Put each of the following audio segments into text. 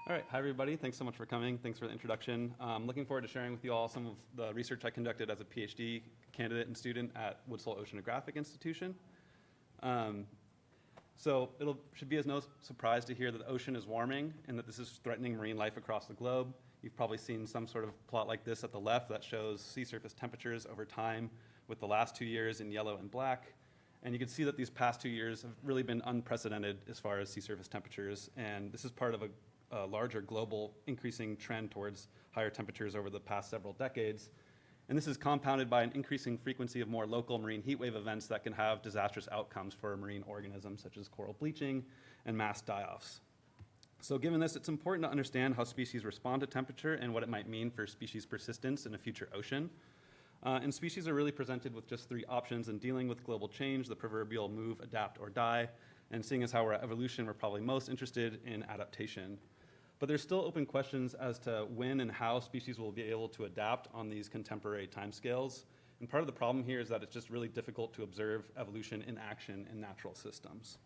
All right, hi everybody. Thanks so much for coming. Thanks for the introduction. I'm looking forward to sharing with you all some of the research I conducted as a PhD candidate and student at Woodsole Oceanographic Institution. So it should be as no surprise to hear that the ocean is warming and that this is threatening marine life across the globe. You've probably seen some sort of plot like this at the left that shows sea surface temperatures over time with the last 2 years in yellow and black. And you can see that these past 2 years have really been unprecedented as far as sea surface temperatures. And this is part of a larger global increasing trend towards higher temperatures over the past several decades. And this is compounded by an increasing frequency of more local marine heat wave events that can have disastrous outcomes for marine organisms such as coral bleaching and mass die-offs. So given this, it's important to understand how species respond to temperature and what it might mean for species persistence in a future ocean. And species are really presented with just 3 options in dealing with global change: the proverbial move, adapt, or die. And seeing as how we're at evolution, we're probably most interested in adaptation. But there's still open questions as to when and how species will be able to adapt on these contemporary timescales. And part of the problem here is that it's just really difficult to observe evolution in action in natural systems.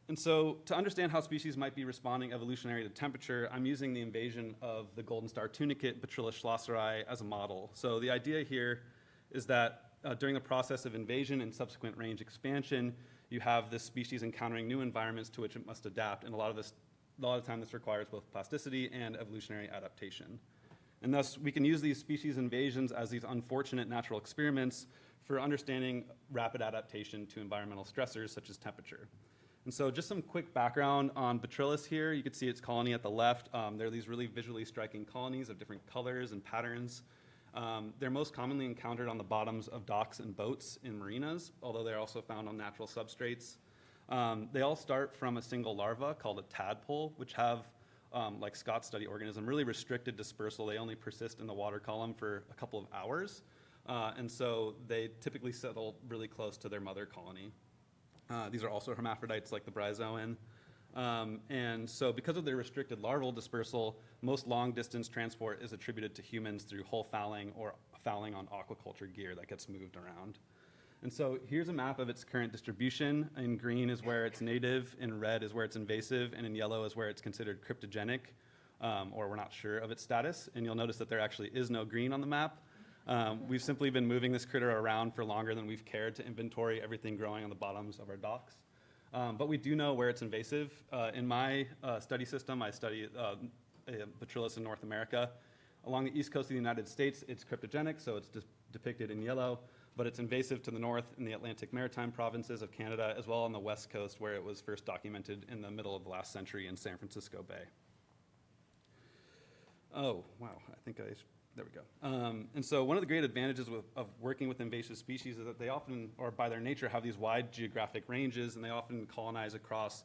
And so to understand how species might be responding evolutionary to temperature, I'm using the invasion of the golden star tunicate, Bacillus schlosseri, as a model. So the idea here is that during the process of invasion and subsequent range expansion, you have this species encountering new environments to which it must adapt, and a lot of the time this requires both plasticity and evolutionary adaptation. And thus, we can use these species invasions as these unfortunate natural experiments for understanding rapid adaptation to environmental stressors such as temperature. And so just some quick background on Bacillus here. You can see its colony at the left. There are these really visually striking colonies of different colors and patterns. They're most commonly encountered on the bottoms of docks and boats in marinas, although they're also found on natural substrates. They all start from a single larva called a tadpole, which have, like Scott's study organism, really restricted dispersal. They only persist in the water column for a couple of hours, and so they typically settle really close to their mother colony. These are also hermaphrodites like the bryozoan. And so because of their restricted larval dispersal, most long-distance transport is attributed to humans through hull fouling or fouling on aquaculture gear that gets moved around. And so here's a map of its current distribution. In green is where it's native, in red is where it's invasive, and in yellow is where it's considered cryptogenic, or we're not sure of its status. And you'll notice that there actually is no green on the map. We've simply been moving this critter around for longer than we've cared to inventory everything growing on the bottoms of our docks. But we do know where it's invasive. In my study system, I study Bacillus in North America. Along the east coast of the United States, it's cryptogenic, so it's depicted in yellow, but it's invasive to the north in the Atlantic Maritime provinces of Canada, as well on the west coast, where it was first documented in the middle of the last century in San Francisco Bay. Oh, wow, there we go. And so one of the great advantages of working with invasive species is that they often, or by their nature, have these wide geographic ranges, and they often colonize across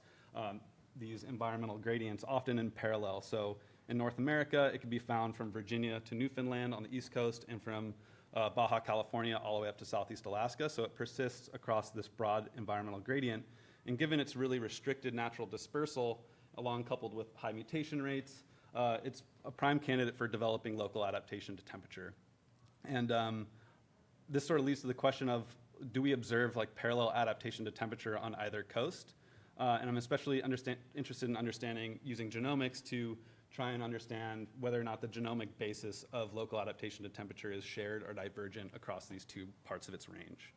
these environmental gradients, often in parallel. So in North America, it can be found from Virginia to Newfoundland on the east coast, and from Baja California all the way up to southeast Alaska. So it persists across this broad environmental gradient. And given its really restricted natural dispersal, along coupled with high mutation rates, it's a prime candidate for developing local adaptation to temperature. And this sort of leads to the question of, do we observe like parallel adaptation to temperature on either coast? And I'm especially interested in understanding using genomics to try and understand whether or not the genomic basis of local adaptation to temperature is shared or divergent across these 2 parts of its range.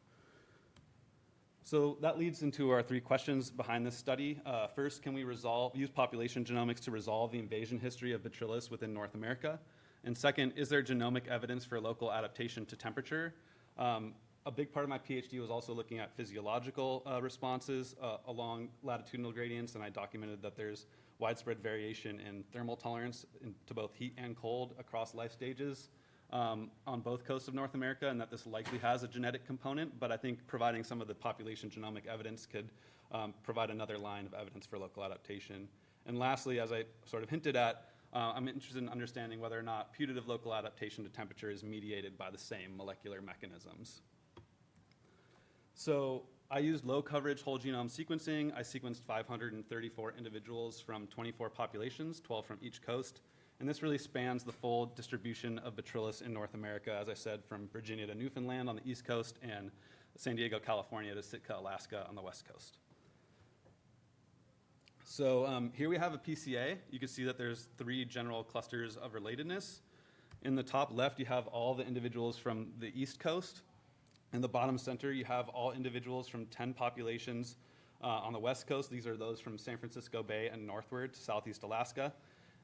So that leads into our 3 questions behind this study. First, can we use population genomics to resolve the invasion history of Bacillus within North America? And second, is there genomic evidence for local adaptation to temperature? A big part of my PhD was also looking at physiological responses along latitudinal gradients, and I documented that there's widespread variation in thermal tolerance to both heat and cold across life stages on both coasts of North America, and that this likely has a genetic component, but I think providing some of the population genomic evidence could provide another line of evidence for local adaptation. And lastly, as I sort of hinted at, I'm interested in understanding whether or not putative local adaptation to temperature is mediated by the same molecular mechanisms. So I used low coverage whole genome sequencing. I sequenced 534 individuals from 24 populations, 12 from each coast. And this really spans the full distribution of Bacillus in North America, as I said, from Virginia to Newfoundland on the east coast and San Diego, California to Sitka, Alaska on the west coast. So here we have a PCA. You can see that there's 3 general clusters of relatedness. In the top left, you have all the individuals from the East Coast. In the bottom center, you have all individuals from 10 populations on the West Coast. These are those from San Francisco Bay and northward to Southeast Alaska.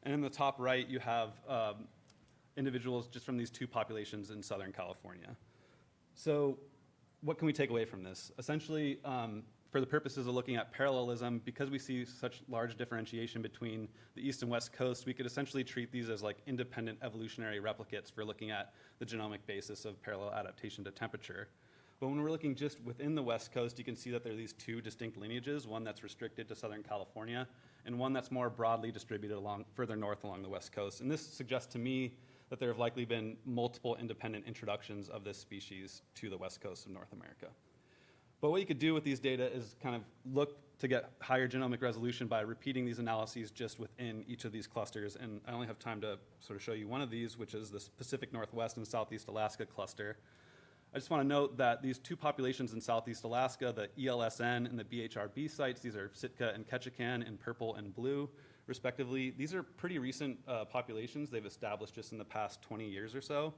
And in the top right, you have individuals just from these 2 populations in Southern California. So what can we take away from this? Essentially, for the purposes of looking at parallelism, because we see such large differentiation between the East and West Coast, we could essentially treat these as like independent evolutionary replicates for looking at the genomic basis of parallel adaptation to temperature. But when we're looking just within the West Coast, you can see that there are these 2 distinct lineages, one that's restricted to Southern California, and one that's more broadly distributed along further north along the West Coast. And this suggests to me that there have likely been multiple independent introductions of this species to the West Coast of North America. But what you could do with these data is kind of look to get higher genomic resolution by repeating these analyses just within each of these clusters. And I only have time to sort of show you one of these, which is this Pacific Northwest and Southeast Alaska cluster. I just want to note that these 2 populations in Southeast Alaska, the ELSN and the BHRB sites, these are Sitka and Ketchikan in purple and blue, respectively. These are pretty recent populations they've established just in the past 20 years or so.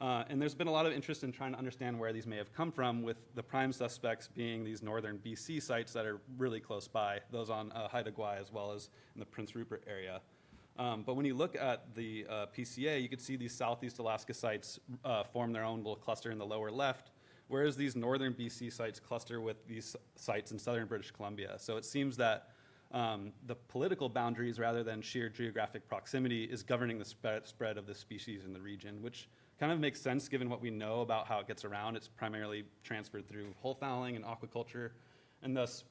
And there's been a lot of interest in trying to understand where these may have come from, with the prime suspects being these northern BC sites that are really close by, those on Haida Gwaii as well as in the Prince Rupert area. But when you look at the PCA, you can see these Southeast Alaska sites form their own little cluster in the lower left, whereas these northern BC sites cluster with these sites in southern British Columbia. So it seems that the political boundaries, rather than sheer geographic proximity, is governing the spread of the species in the region, which kind of makes sense given what we know about how it gets around. It's primarily transferred through whole fouling and aquaculture, and thus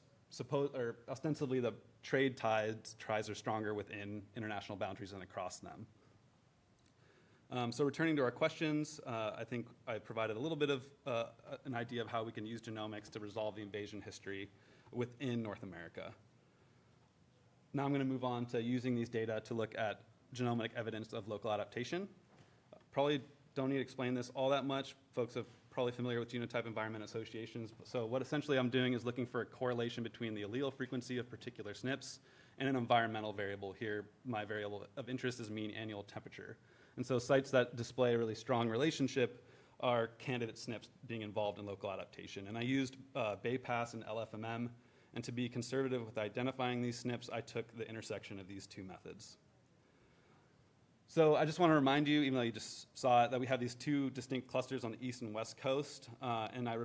ostensibly the trade ties are stronger within international boundaries than across them. So returning to our questions, I think I provided a little bit of an idea of how we can use genomics to resolve the invasion history within North America. Now I'm going to move on to using these data to look at genomic evidence of local adaptation. Probably don't need to explain this all that much. Folks are probably familiar with genotype environment associations. So what essentially I'm doing is looking for a correlation between the allele frequency of particular SNPs and an environmental variable. Here, my variable of interest is mean annual temperature. And so sites that display a really strong relationship are candidate SNPs being involved in local adaptation. And I used BayPass and LFMM. And to be conservative with identifying these SNPs, I took the intersection of these 2 methods. So I just want to remind you, even though you just saw it, that we have these 2 distinct clusters on the East and West Coast. And I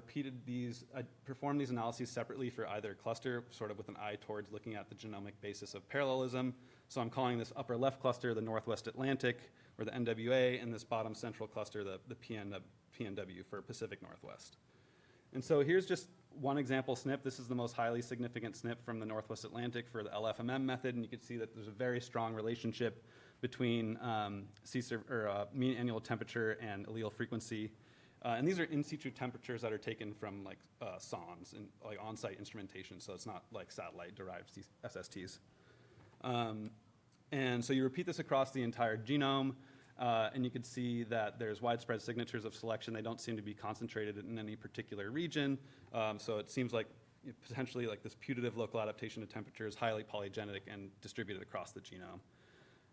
performed these analyses separately for either cluster, sort of with an eye towards looking at the genomic basis of parallelism. So I'm calling this upper left cluster the Northwest Atlantic, or the NWA, and this bottom central cluster the PNW for Pacific Northwest. And so here's just one example SNP. This is the most highly significant SNP from the Northwest Atlantic for the LFMM method, and you can see that there's a very strong relationship between mean annual temperature and allele frequency. And these are in situ temperatures that are taken from like SONs and like on-site instrumentation, so it's not like satellite-derived SSTs. And so you repeat this across the entire genome, and you can see that there's widespread signatures of selection. They don't seem to be concentrated in any particular region, so it seems like potentially like this putative local adaptation to temperature is highly polygenic and distributed across the genome.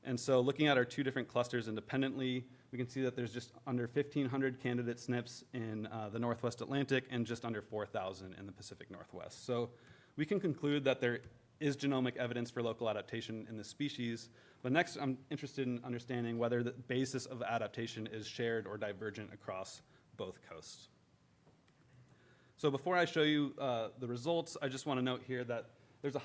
And so looking at our 2 different clusters independently, we can see that there's just under 1,500 candidate SNPs in the Northwest Atlantic and just under 4,000 in the Pacific Northwest. So we can conclude that there is genomic evidence for local adaptation in this species. But next, I'm interested in understanding whether the basis of adaptation is shared or divergent across both coasts. So before I show you the results, I just want to note here that there's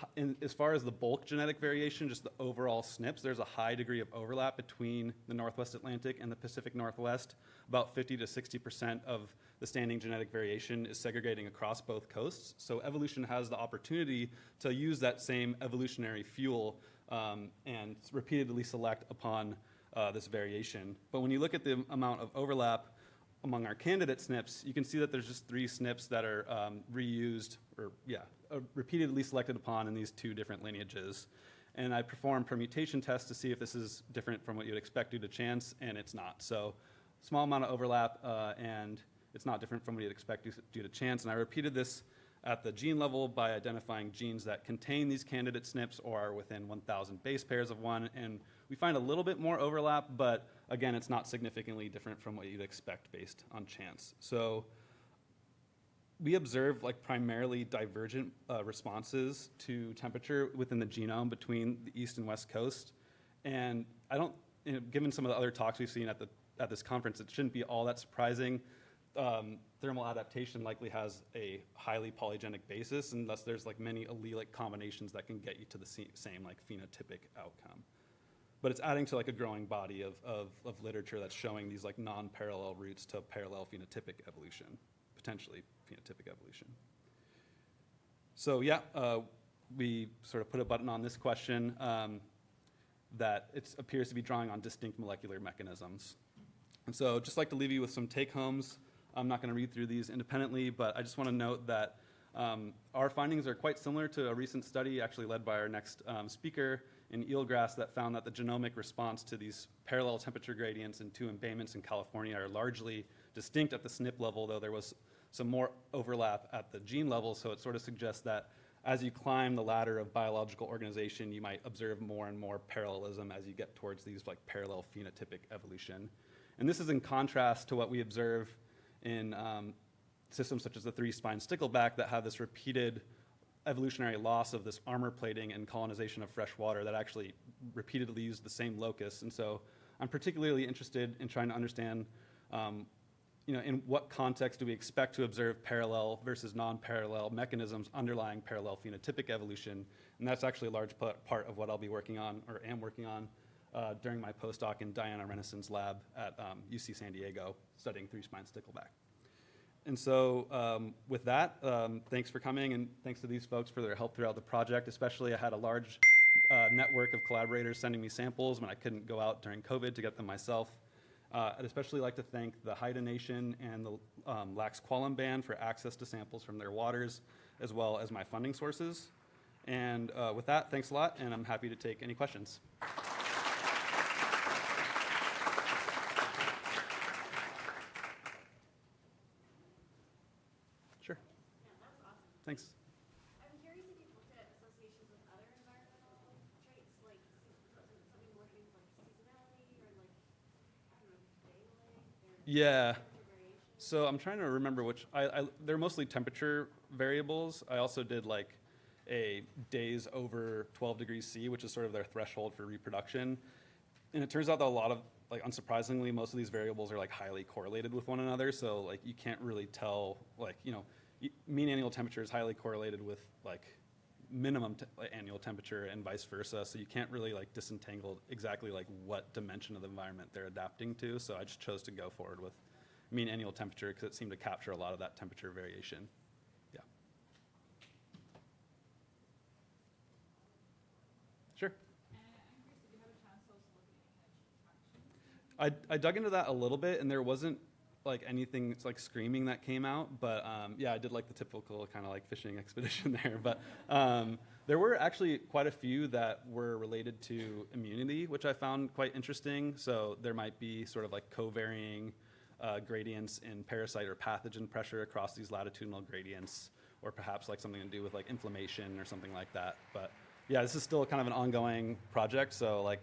as far as the bulk genetic variation, just the overall SNPs, there's a high degree of overlap between the Northwest Atlantic and the Pacific Northwest. About 50 to 60% of the standing genetic variation is segregating across both coasts. So evolution has the opportunity to use that same evolutionary fuel and repeatedly select upon this variation. But when you look at the amount of overlap among our candidate SNPs, you can see that there's just 3 SNPs that are reused or repeatedly selected upon in these 2 different lineages. And I performed permutation tests to see if this is different from what you'd expect due to chance, and it's not. So small amount of overlap, and it's not different from what you'd expect due to chance. And I repeated this at the gene level by identifying genes that contain these candidate SNPs or are within 1,000 base pairs of one. And we find a little bit more overlap, but again, it's not significantly different from what you'd expect based on chance. So we observe like primarily divergent responses to temperature within the genome between the east and west coast. And I don't, given some of the other talks we've seen at this conference, it shouldn't be all that surprising. Thermal adaptation likely has a highly polygenic basis, and thus there's like many allelic combinations that can get you to the same like phenotypic outcome. But it's adding to like a growing body of literature that's showing these like non-parallel routes to parallel phenotypic evolution, potentially phenotypic evolution. So yeah, we sort of put a button on this question that it appears to be drawing on distinct molecular mechanisms. And so just like to leave you with some take-homes. I'm not going to read through these independently, but I just want to note that our findings are quite similar to a recent study actually led by our next speaker in eelgrass that found that the genomic response to these parallel temperature gradients in two embayments in California are largely distinct at the SNP level, though there was some more overlap at the gene level. So it sort of suggests that as you climb the ladder of biological organization, you might observe more and more parallelism as you get towards these like parallel phenotypic evolution. And this is in contrast to what we observe in systems such as the three-spine stickleback that have this repeated evolutionary loss of this armor plating and colonization of fresh water that actually repeatedly use the same locus. And so I'm particularly interested in trying to understand in what context do we expect to observe parallel versus non-parallel mechanisms underlying parallel phenotypic evolution. And that's actually a large part of what I'll be working on, or am working on, during my postdoc in Diana Rennison's lab at UC San Diego, studying three-spine stickleback. And so with that, thanks for coming, and thanks to these folks for their help throughout the project. Especially, I had a large network of collaborators sending me samples when I couldn't go out during COVID to get them myself. I'd especially like to thank the Haida Nation and the Lax Kw'alaam Band for access to samples from their waters, as well as my funding sources. And with that, thanks a lot, and I'm happy to take any questions. Sure. Yeah, that was awesome. Thanks. I'm curious if you've looked at associations with other environmental traits, like something working with like seasonality or like, I don't know, day length or Yeah. temperature variation. So I'm trying to remember which, they're mostly temperature variables. I also did like a days over 12 degrees C, which is sort of their threshold for reproduction. And it turns out that a lot of, like unsurprisingly, most of these variables are like highly correlated with one another. So like you can't really tell, like, mean annual temperature is highly correlated with like minimum annual temperature and vice versa. So you can't really like disentangle exactly like what dimension of the environment they're adapting to. So I just chose to go forward with mean annual temperature because it seemed to capture a lot of that temperature variation. Yeah. Sure. I'm curious if you have a chance to also look at any kind of I dug into that a little bit, and there wasn't like anything like screaming that came out, but yeah, I did like the typical kind of like fishing expedition there. But there were actually quite a few that were related to immunity, which I found quite interesting. So there might be sort of like co-varying gradients in parasite or pathogen pressure across these latitudinal gradients, or perhaps like something to do with like inflammation or something like that. But yeah, this is still kind of an ongoing project, so like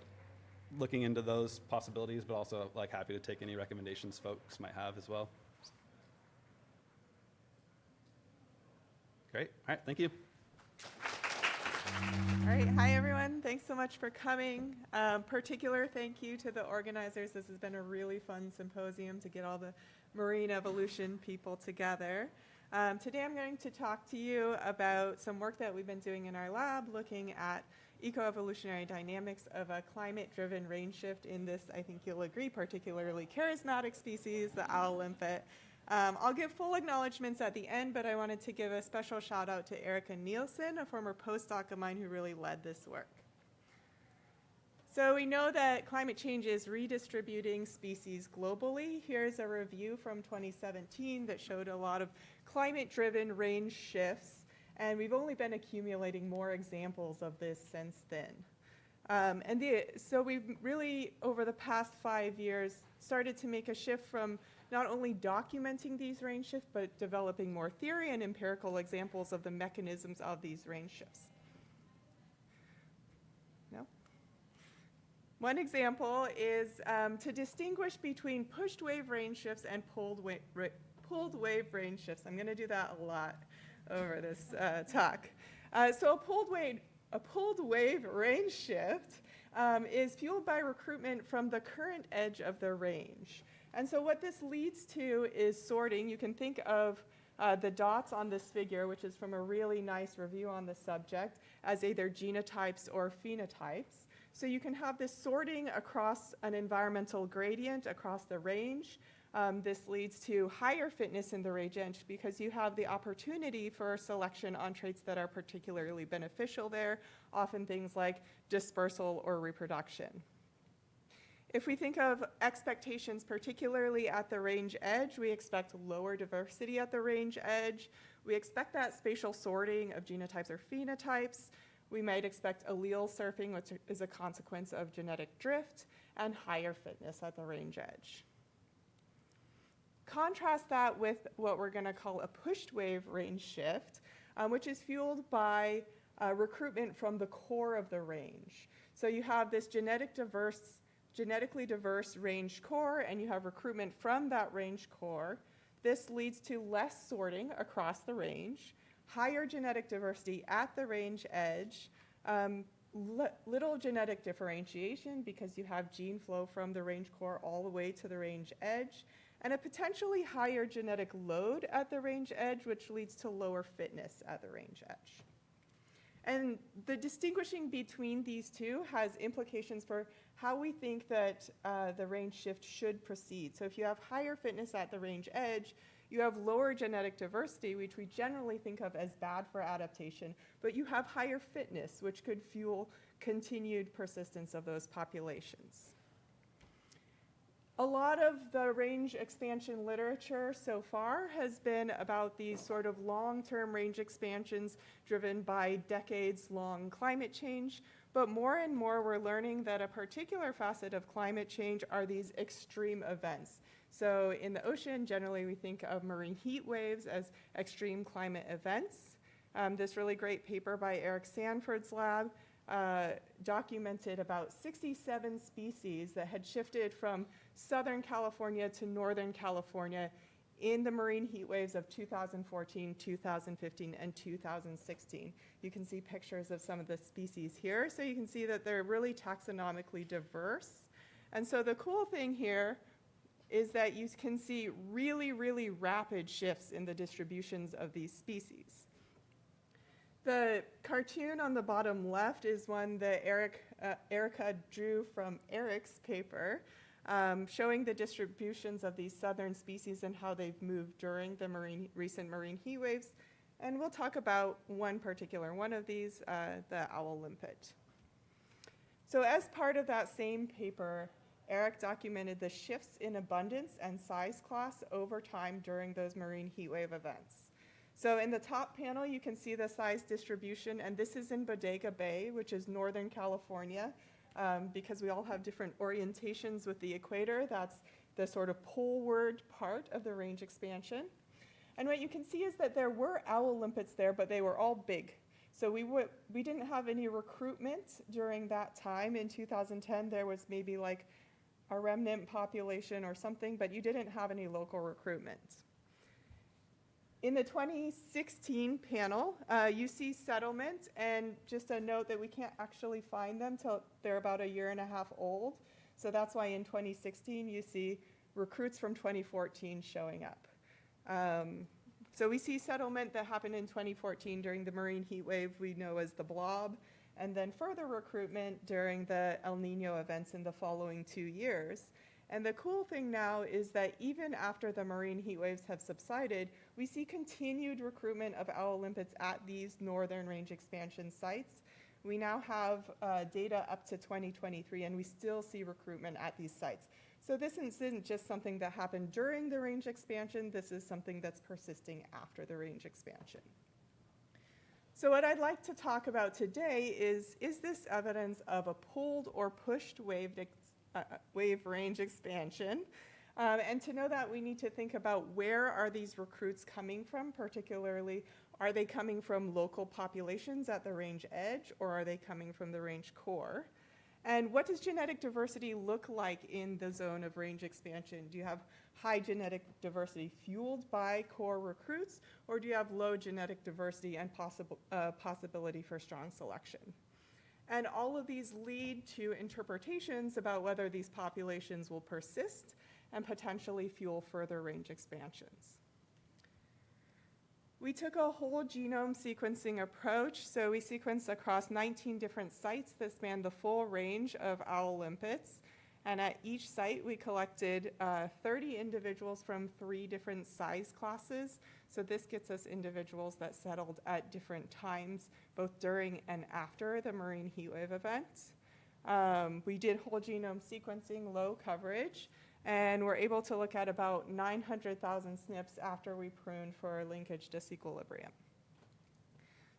looking into those possibilities, but also like happy to take any recommendations folks might have as well. Great. All right. Thank you. All right. Hi, everyone. Thanks so much for coming. Particular thank you to the organizers. This has been a really fun symposium to get all the marine evolution people together. Today, I'm going to talk to you about some work that we've been doing in our lab looking at eco-evolutionary dynamics of a climate-driven range shift in this, I think you'll agree, particularly charismatic species, the owl limpet. I'll give full acknowledgments at the end, but I wanted to give a special shout out to Erica Nielsen, a former postdoc of mine who really led this work. So we know that climate change is redistributing species globally. Here's a review from 2017 that showed a lot of climate-driven range shifts. And we've only been accumulating more examples of this since then. So we've really, over the past 5 years, started to make a shift from not only documenting these range shifts, but developing more theory and empirical examples of the mechanisms of these range shifts. No? One example is to distinguish between pushed wave range shifts and pulled wave range shifts. I'm going to do that a lot over this talk. So a pulled wave range shift is fueled by recruitment from the current edge of the range. And so what this leads to is sorting. You can think of the dots on this figure, which is from a really nice review on the subject, as either genotypes or phenotypes. So you can have this sorting across an environmental gradient across the range. This leads to higher fitness in the range edge because you have the opportunity for selection on traits that are particularly beneficial there, often things like dispersal or reproduction. If we think of expectations, particularly at the range edge, we expect lower diversity at the range edge. We expect that spatial sorting of genotypes or phenotypes. We might expect allele surfing, which is a consequence of genetic drift, and higher fitness at the range edge. Contrast that with what we're going to call a pushed wave range shift, which is fueled by recruitment from the core of the range. So you have this genetically diverse range core, and you have recruitment from that range core. This leads to less sorting across the range, higher genetic diversity at the range edge, little genetic differentiation because you have gene flow from the range core all the way to the range edge, and a potentially higher genetic load at the range edge, which leads to lower fitness at the range edge. And the distinguishing between these two has implications for how we think that the range shift should proceed. So if you have higher fitness at the range edge, you have lower genetic diversity, which we generally think of as bad for adaptation, but you have higher fitness, which could fuel continued persistence of those populations. A lot of the range expansion literature so far has been about these sort of long-term range expansions driven by decades-long climate change, but more and more we're learning that a particular facet of climate change are these extreme events. So in the ocean, generally we think of marine heat waves as extreme climate events. This really great paper by Eric Sanford's lab documented about 67 species that had shifted from Southern California to Northern California in the marine heat waves of 2014, 2015, and 2016. You can see pictures of some of the species here, so you can see that they're really taxonomically diverse. And so the cool thing here is that you can see really, really rapid shifts in the distributions of these species. The cartoon on the bottom left is one that Erica drew from Eric's paper, showing the distributions of these southern species and how they've moved during the recent marine heat waves. And we'll talk about one particular one of these, the owl limpet. So as part of that same paper, Eric documented the shifts in abundance and size class over time during those marine heat wave events. So in the top panel, you can see the size distribution, and this is in Bodega Bay, which is Northern California. Because we all have different orientations with the equator, that's the sort of poleward part of the range expansion. And what you can see is that there were owl limpets there, but they were all big. So we didn't have any recruitment during that time. In 2010, there was maybe like a remnant population or something, but you didn't have any local recruitment. In the 2016 panel, you see settlement, and just a note that we can't actually find them till they're about a year and a half old. So that's why in 2016 you see recruits from 2014 showing up. So we see settlement that happened in 2014 during the marine heat wave we know as the blob, and then further recruitment during the El Nino events in the following 2 years. And the cool thing now is that even after the marine heat waves have subsided, we see continued recruitment of owl limpets at these northern range expansion sites. We now have data up to 2023, and we still see recruitment at these sites. So this isn't just something that happened during the range expansion, this is something that's persisting after the range expansion. So what I'd like to talk about today is this evidence of a pulled or pushed wave range expansion? And to know that, we need to think about where are these recruits coming from, particularly, are they coming from local populations at the range edge, or are they coming from the range core? And what does genetic diversity look like in the zone of range expansion? Do you have high genetic diversity fueled by core recruits, or do you have low genetic diversity and possibility for strong selection? And all of these lead to interpretations about whether these populations will persist and potentially fuel further range expansions. We took a whole genome sequencing approach, so we sequenced across 19 different sites that span the full range of owl limpets, and at each site we collected 30 individuals from 3 different size classes, so this gets us individuals that settled at different times, both during and after the marine heatwave event. We did whole genome sequencing, low coverage, and we're able to look at about 900,000 SNPs after we prune for linkage disequilibrium.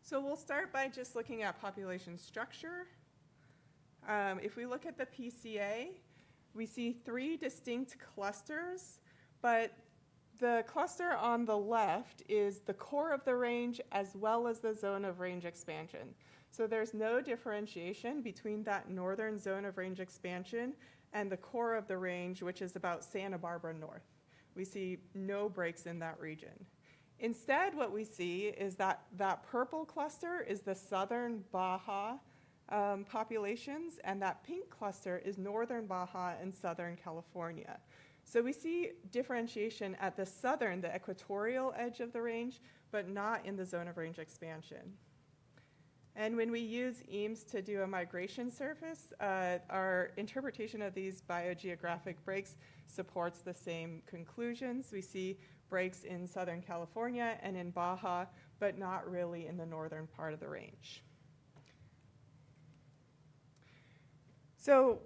So we'll start by just looking at population structure. If we look at the PCA, we see 3 distinct clusters, but the cluster on the left is the core of the range as well as the zone of range expansion. So there's no differentiation between that northern zone of range expansion and the core of the range, which is about Santa Barbara North. We see no breaks in that region. Instead, what we see is that that purple cluster is the southern Baja populations, and that pink cluster is northern Baja and southern California. So we see differentiation at the southern, the equatorial edge of the range, but not in the zone of range expansion. And when we use EAMS to do a migration surface, our interpretation of these biogeographic breaks supports the same conclusions. We see breaks in Southern California and in Baja, but not really in the northern part of the range. So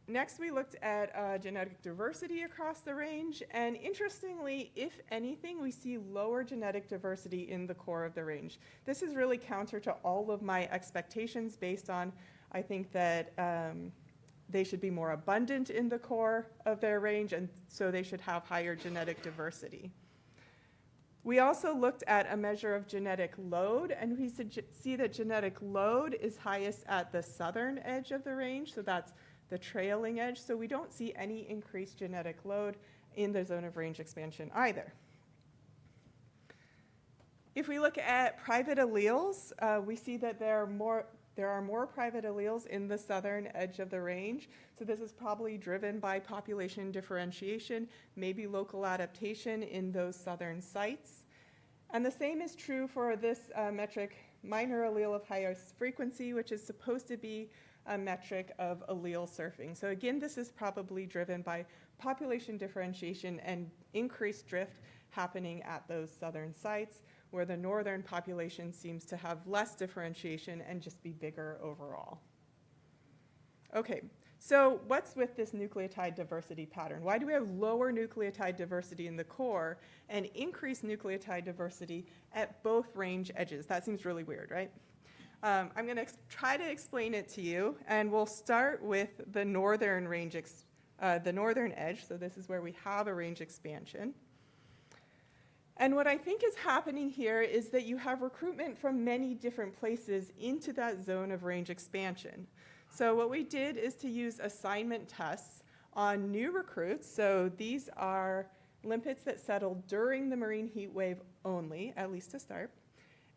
next we looked at genetic diversity across the range, and interestingly, if anything, we see lower genetic diversity in the core of the range. This is really counter to all of my expectations based on, I think that they should be more abundant in the core of their range, and so they should have higher genetic diversity. We also looked at a measure of genetic load, and we see that genetic load is highest at the southern edge of the range, so that's the trailing edge, so we don't see any increased genetic load in the zone of range expansion either. If we look at private alleles, we see that there are more private alleles in the southern edge of the range, so this is probably driven by population differentiation, maybe local adaptation in those southern sites. And the same is true for this metric, minor allele of highest frequency, which is supposed to be a metric of allele surfing. So again, this is probably driven by population differentiation and increased drift happening at those southern sites, where the northern population seems to have less differentiation and just be bigger overall. Okay, so what's with this nucleotide diversity pattern? Why do we have lower nucleotide diversity in the core and increased nucleotide diversity at both range edges? That seems really weird, right? I'm going to try to explain it to you, and we'll start with the northern range, the northern edge. So this is where we have a range expansion. And what I think is happening here is that you have recruitment from many different places into that zone of range expansion. So what we did is to use assignment tests on new recruits. So these are limpets that settled during the marine heat wave only, at least to start.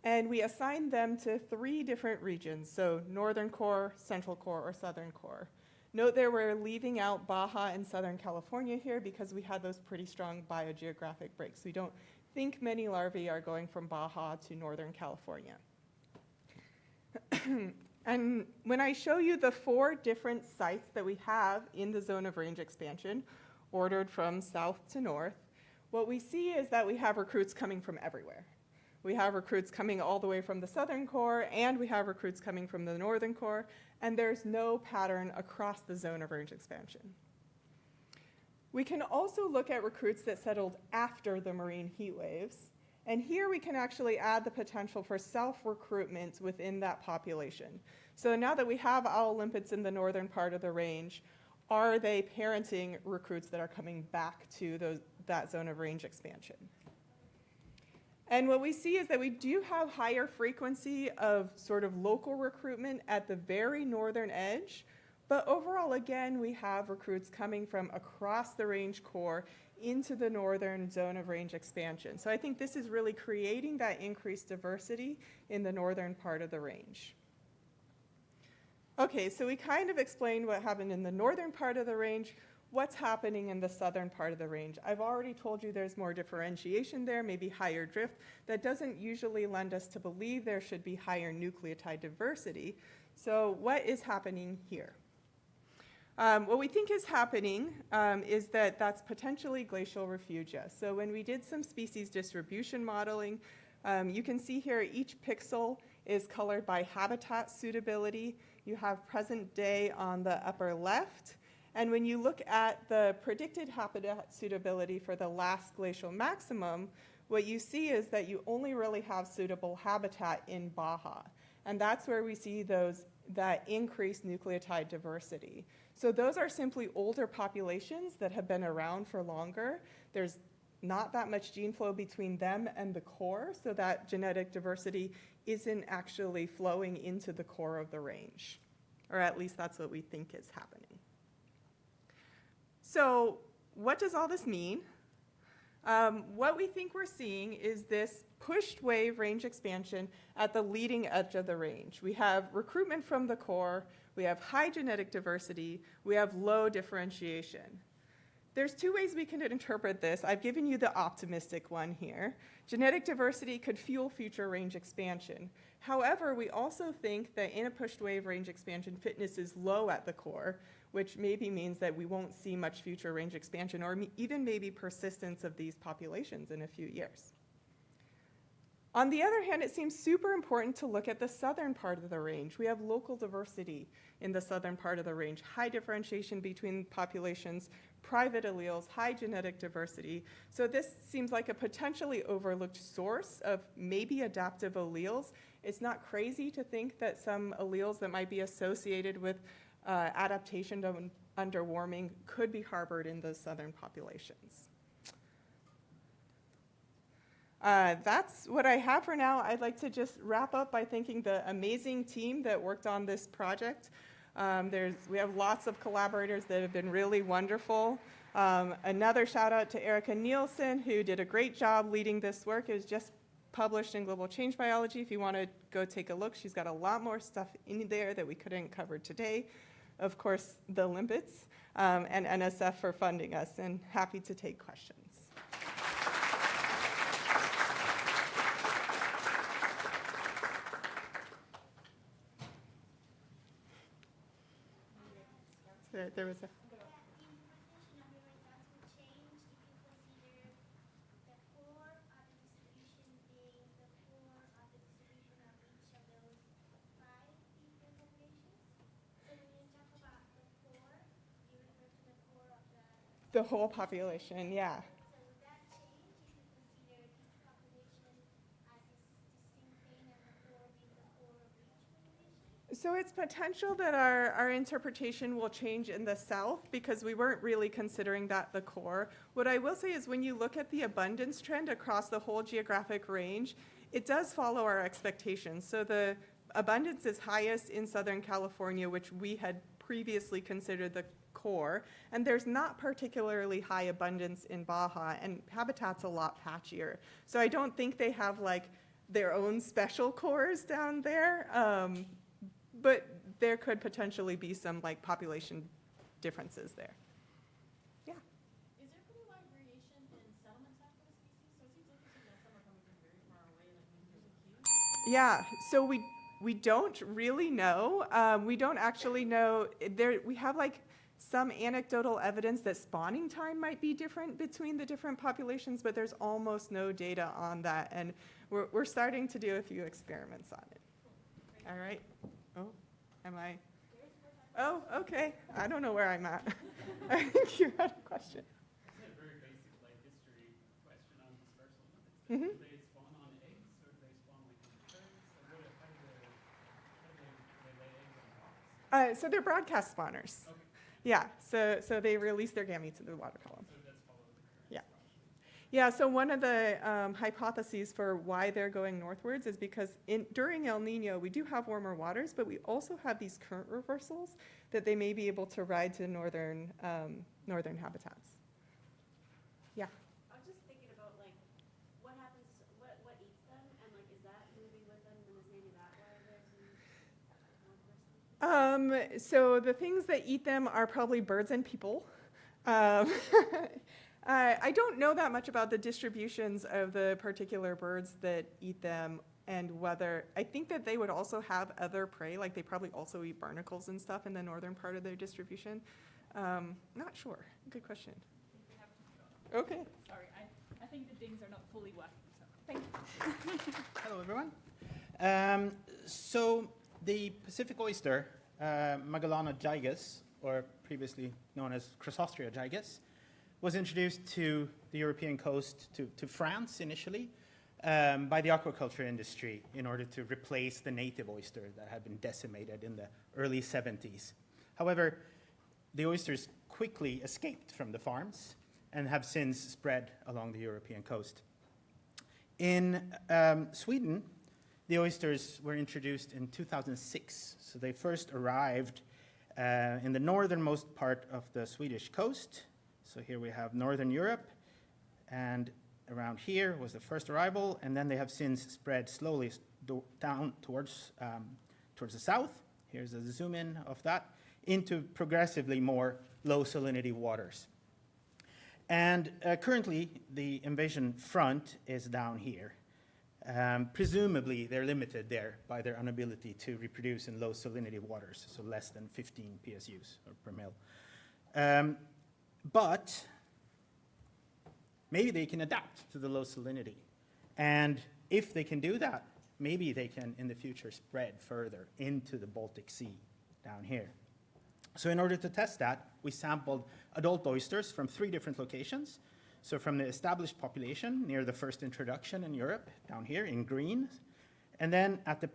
And we assigned them to 3 different regions, so northern core, central core, or southern core. Note that we're leaving out Baja and Southern California here because we had those pretty strong biogeographic breaks. We don't think many larvae are going from Baja to Northern California. And when I show you the 4 different sites that we have in the zone of range expansion, ordered from south to north, what we see is that we have recruits coming from everywhere. We have recruits coming all the way from the southern core, and we have recruits coming from the northern core, and there's no pattern across the zone of range expansion. We can also look at recruits that settled after the marine heat waves, and here we can actually add the potential for self-recruitment within that population. So now that we have owl limpets in the northern part of the range, are they parenting recruits that are coming back to that zone of range expansion? And what we see is that we do have higher frequency of sort of local recruitment at the very northern edge, but overall, again, we have recruits coming from across the range core into the northern zone of range expansion. So I think this is really creating that increased diversity in the northern part of the range. Okay, so we kind of explained what happened in the northern part of the range. What's happening in the southern part of the range? I've already told you there's more differentiation there, maybe higher drift. That doesn't usually lend us to believe there should be higher nucleotide diversity. So what is happening here? What we think is happening is that that's potentially glacial refugia. So when we did some species distribution modeling, you can see here each pixel is colored by habitat suitability. You have present day on the upper left. And when you look at the predicted habitat suitability for the last glacial maximum, what you see is that you only really have suitable habitat in Baja. And that's where we see that increased nucleotide diversity. So those are simply older populations that have been around for longer. There's not that much gene flow between them and the core, so that genetic diversity isn't actually flowing into the core of the range. Or at least that's what we think is happening. So what does all this mean? What we think we're seeing is this pushed wave range expansion at the leading edge of the range. We have recruitment from the core, we have high genetic diversity, we have low differentiation. There's two ways we can interpret this. I've given you the optimistic one here. Genetic diversity could fuel future range expansion. However, we also think that in a pushed wave range expansion, fitness is low at the core, which maybe means that we won't see much future range expansion or even maybe persistence of these populations in a few years. On the other hand, it seems super important to look at the southern part of the range. We have local diversity in the southern part of the range, high differentiation between populations, private alleles, high genetic diversity. So this seems like a potentially overlooked source of maybe adaptive alleles. It's not crazy to think that some alleles that might be associated with adaptation to underwarming could be harbored in those southern populations. That's what I have for now. I'd like to just wrap up by thanking the amazing team that worked on this project. We have lots of collaborators that have been really wonderful. Another shout out to Erica Nielsen, who did a great job leading this work. It was just published in Global Change Biology. If you want to go take a look, she's got a lot more stuff in there that we couldn't cover today. Of course, the Limpets and NSF for funding us, and happy to take questions. There was a... The whole population, yeah. So would that change if you consider each population as a distinct thing and the core being the core of each population? So it's potential that our interpretation will change in the south because we weren't really considering that the core. What I will say is when you look at the abundance trend across the whole geographic range, it does follow our expectations. So the abundance is highest in Southern California, which we had previously considered the core, and there's not particularly high abundance in Baja, and habitat's a lot patchier. So I don't think they have like their own special cores down there, but there could potentially be some like population differences there. Yeah. Is there pretty wide variation in settlement time for the species? So it seems interesting that some are coming from very far away, like maybe there's a queue. Yeah, so we don't really know. We don't actually know. We have like some anecdotal evidence that spawning time might be different between the different populations, but there's almost no data on that, and we're starting to do a few experiments on it. All right. Oh, am I? Oh, okay. I don't know where I'm at. I think you had a question. It's a very basic life history question on dispersal limits. Mm-hmm. Do they spawn on eggs or do they spawn like in turds? Or how do they lay eggs on rocks? So they're broadcast spawners. Okay. Yeah, so they release their gametes into the water column. So that's following the current Yeah. process. Yeah, so one of the hypotheses for why they're going northwards is because during El Nino, we do have warmer waters, but we also have these current reversals that they may be able to ride to northern habitats. Yeah. I was just thinking about like, what happens, what eats them, and like, is that moving with them, and is maybe that why there's some northwest? So the things that eat them are probably birds and people. Um, I don't know that much about the distributions of the particular birds that eat them and whether, I think that they would also have other prey, like they probably also eat barnacles and stuff in the northern part of their distribution. Not sure. Good question. We have to go. Okay. Sorry, I think the dings are not fully working, so. Thank you. Hello, everyone. So the Pacific oyster, Magellana gigas, or previously known as Chrysostria gigas, was introduced to the European coast, to France initially, by the aquaculture industry in order to replace the native oyster that had been decimated in the early 70s. However, the oysters quickly escaped from the farms and have since spread along the European coast. In Sweden, the oysters were introduced in 2006. So they first arrived in the northernmost part of the Swedish coast. So here we have Northern Europe, and around here was the first arrival, and then they have since spread slowly down towards the south. Here's a zoom in of that, into progressively more low salinity waters. And currently, the invasion front is down here. Presumably, they're limited there by their inability to reproduce in low salinity waters, so less than 15 PSUs or per mil. But maybe they can adapt to the low salinity. And if they can do that, maybe they can, in the future, spread further into the Baltic Sea down here. So in order to test that, we sampled adult oysters from 3 different locations. So from the established population near the first introduction in Europe, down here in green, and then at the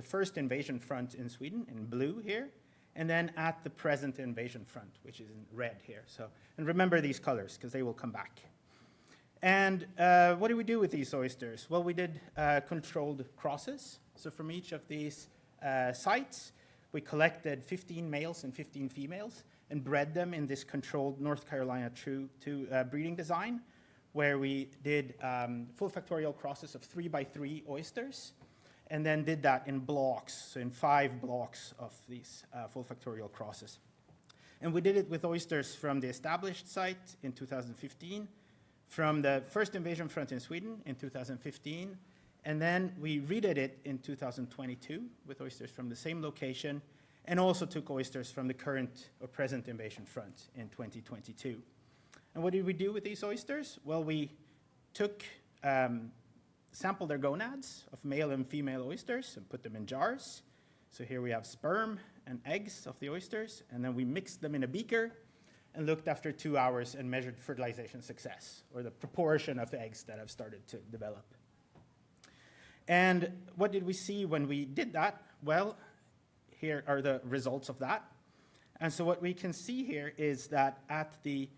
first invasion front in Sweden, in blue here, and then at the present invasion front, which is in red here. So, and remember these colors, because they will come back. And what do we do with these oysters? Well, we did controlled crosses. So from each of these sites, we collected 15 males and 15 females and bred them in this controlled North Carolina 2 breeding design, where we did full factorial crosses of 3x3 oysters, and then did that in blocks, so in 5 blocks of these full factorial crosses. And we did it with oysters from the established site in 2015, from the first invasion front in Sweden in 2015, and then we redid it in 2022 with oysters from the same location, and also took oysters from the current or present invasion front in 2022. And what did we do with these oysters? Well, we sampled their gonads of male and female oysters and put them in jars. So here we have sperm and eggs of the oysters, and then we mixed them in a beaker and looked after 2 hours and measured fertilization success, or the proportion of the eggs that have started to develop. And what did we see when we did that? Well, here are the results of that. And so what we can see here is that at the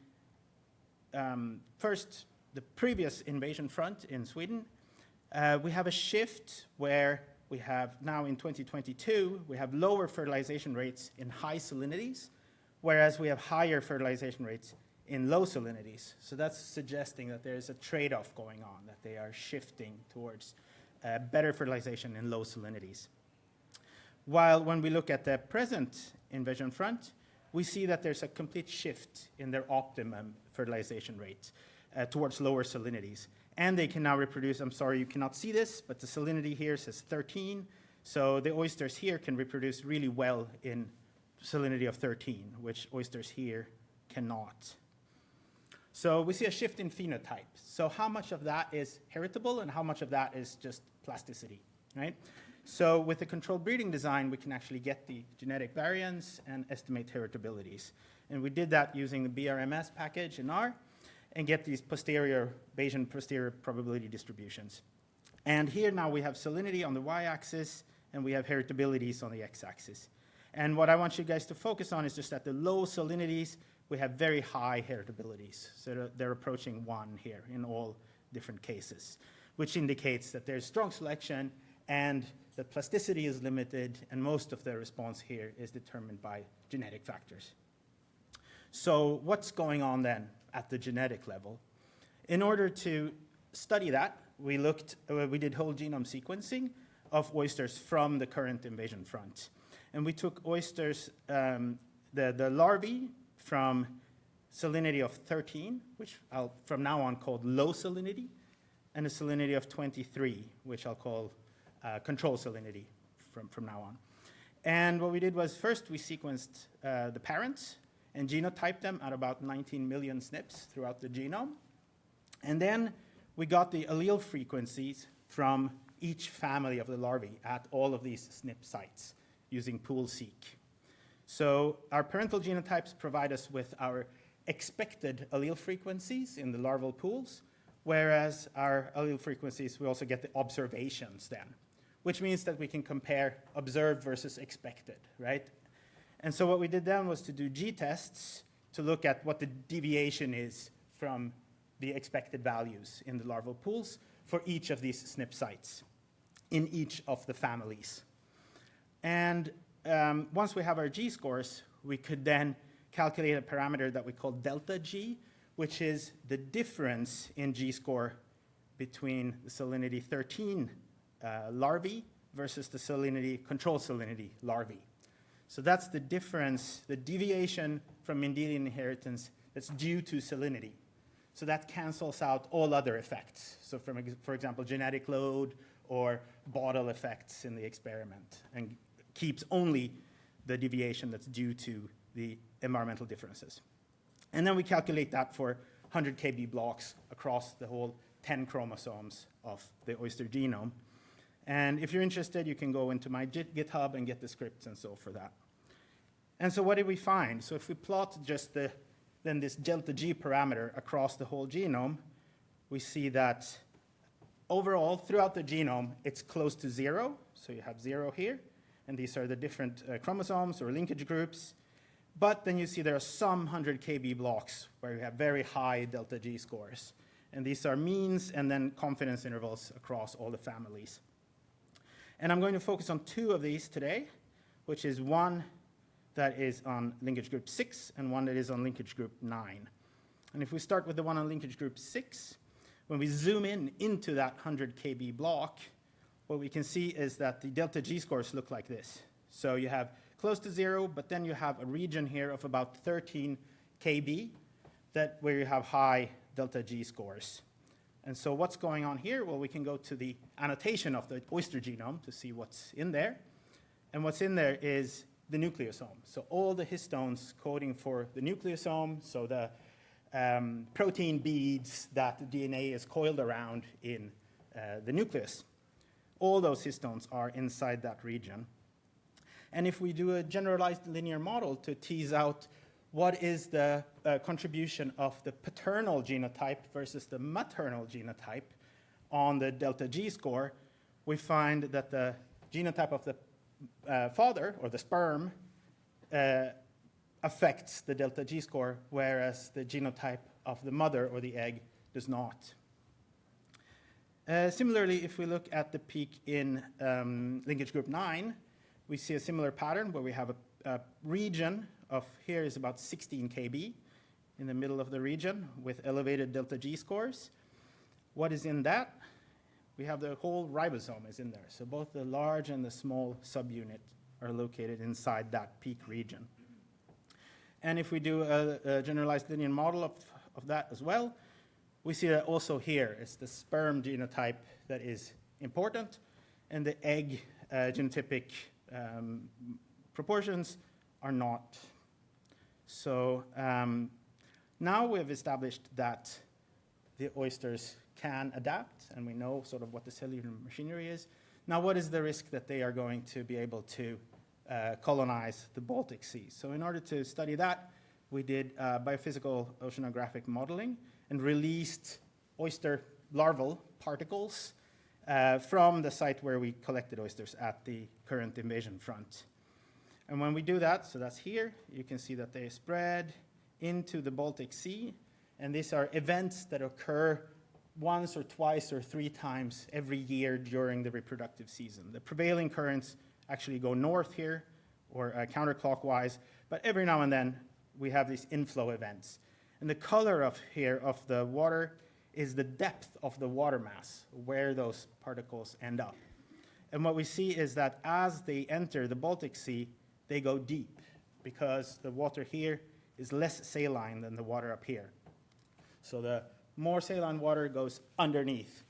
previous invasion front in Sweden, we have a shift where we have now in 2022, we have lower fertilization rates in high salinities, whereas we have higher fertilization rates in low salinities. So that's suggesting that there is a trade-off going on, that they are shifting towards better fertilization in low salinities. While when we look at the present invasion front, we see that there's a complete shift in their optimum fertilization rate towards lower salinities. And they can now reproduce, I'm sorry you cannot see this, but the salinity here says 13. So the oysters here can reproduce really well in salinity of 13, which oysters here cannot. So we see a shift in phenotype. So how much of that is heritable and how much of that is just plasticity, right? So with the controlled breeding design, we can actually get the genetic variants and estimate heritabilities. And we did that using the BRMS package in R and get these Bayesian posterior probability distributions. And here now we have salinity on the y-axis and we have heritabilities on the x-axis. And what I want you guys to focus on is just at the low salinities, we have very high heritabilities. So they're approaching 1 here in all different cases, which indicates that there's strong selection and that plasticity is limited, and most of the response here is determined by genetic factors. So what's going on then at the genetic level? In order to study that, we did whole genome sequencing of oysters from the current invasion front. And we took oysters, the larvae from salinity of 13, which I'll from now on call low salinity, and a salinity of 23, which I'll call control salinity from now on. And what we did was first we sequenced the parents and genotyped them at about 19 million SNPs throughout the genome. And then we got the allele frequencies from each family of the larvae at all of these SNP sites using pool-seq. So our parental genotypes provide us with our expected allele frequencies in the larval pools, whereas our allele frequencies, we also get the observations then, which means that we can compare observed versus expected, right? And so what we did then was to do g-tests to look at what the deviation is from the expected values in the larval pools for each of these SNP sites in each of the families. And once we have our g-scores, we could then calculate a parameter that we call delta G, which is the difference in g-score between the salinity 13 larvae versus the salinity, control salinity larvae. So that's the difference, the deviation from Mendelian inheritance that's due to salinity. So that cancels out all other effects. So for example, genetic load or bottle effects in the experiment, and keeps only the deviation that's due to the environmental differences. And then we calculate that for 100 kb blocks across the whole 10 chromosomes of the oyster genome. And if you're interested, you can go into my GitHub and get the scripts and so for that. And so what did we find? So if we plot just then this delta G parameter across the whole genome, we see that overall, throughout the genome, it's close to 0. So you have 0 here, and these are the different chromosomes or linkage groups. But then you see there are some 100 kb blocks where you have very high delta G scores. And these are means and then confidence intervals across all the families. And I'm going to focus on 2 of these today, which is one that is on linkage group 6 and one that is on linkage group 9. And if we start with the one on linkage group 6, when we zoom into that 100 kb block, what we can see is that the delta G scores look like this. So you have close to 0, but then you have a region here of about 13 kb where you have high delta G scores. And so what's going on here? Well, we can go to the annotation of the oyster genome to see what's in there. And what's in there is the nucleosome. So all the histones coding for the nucleosome, so the protein beads that the DNA is coiled around in the nucleus. All those histones are inside that region. And if we do a generalized linear model to tease out what is the contribution of the paternal genotype versus the maternal genotype on the delta G score, we find that the genotype of the father, or the sperm, affects the delta G score, whereas the genotype of the mother, or the egg, does not. Similarly, if we look at the peak in linkage group 9, we see a similar pattern where we have a region of, here is about 16 kb in the middle of the region with elevated delta G scores. What is in that? We have the whole ribosome is in there. So both the large and the small subunit are located inside that peak region. And if we do a generalized linear model of that as well, we see that also here it's the sperm genotype that is important, and the egg genotypic proportions are not. So now we have established that the oysters can adapt, and we know sort of what the cellular machinery is. Now, what is the risk that they are going to be able to colonize the Baltic Sea? So in order to study that, we did biophysical oceanographic modeling and released oyster larval particles from the site where we collected oysters at the current invasion front. And when we do that, so that's here, you can see that they spread into the Baltic Sea. And these are events that occur once or twice or 3 times every year during the reproductive season. The prevailing currents actually go north here, or counterclockwise, but every now and then we have these inflow events. And the color of here of the water is the depth of the water mass, where those particles end up. And what we see is that as they enter the Baltic Sea, they go deep, because the water here is less saline than the water up here. So the more saline water goes underneath.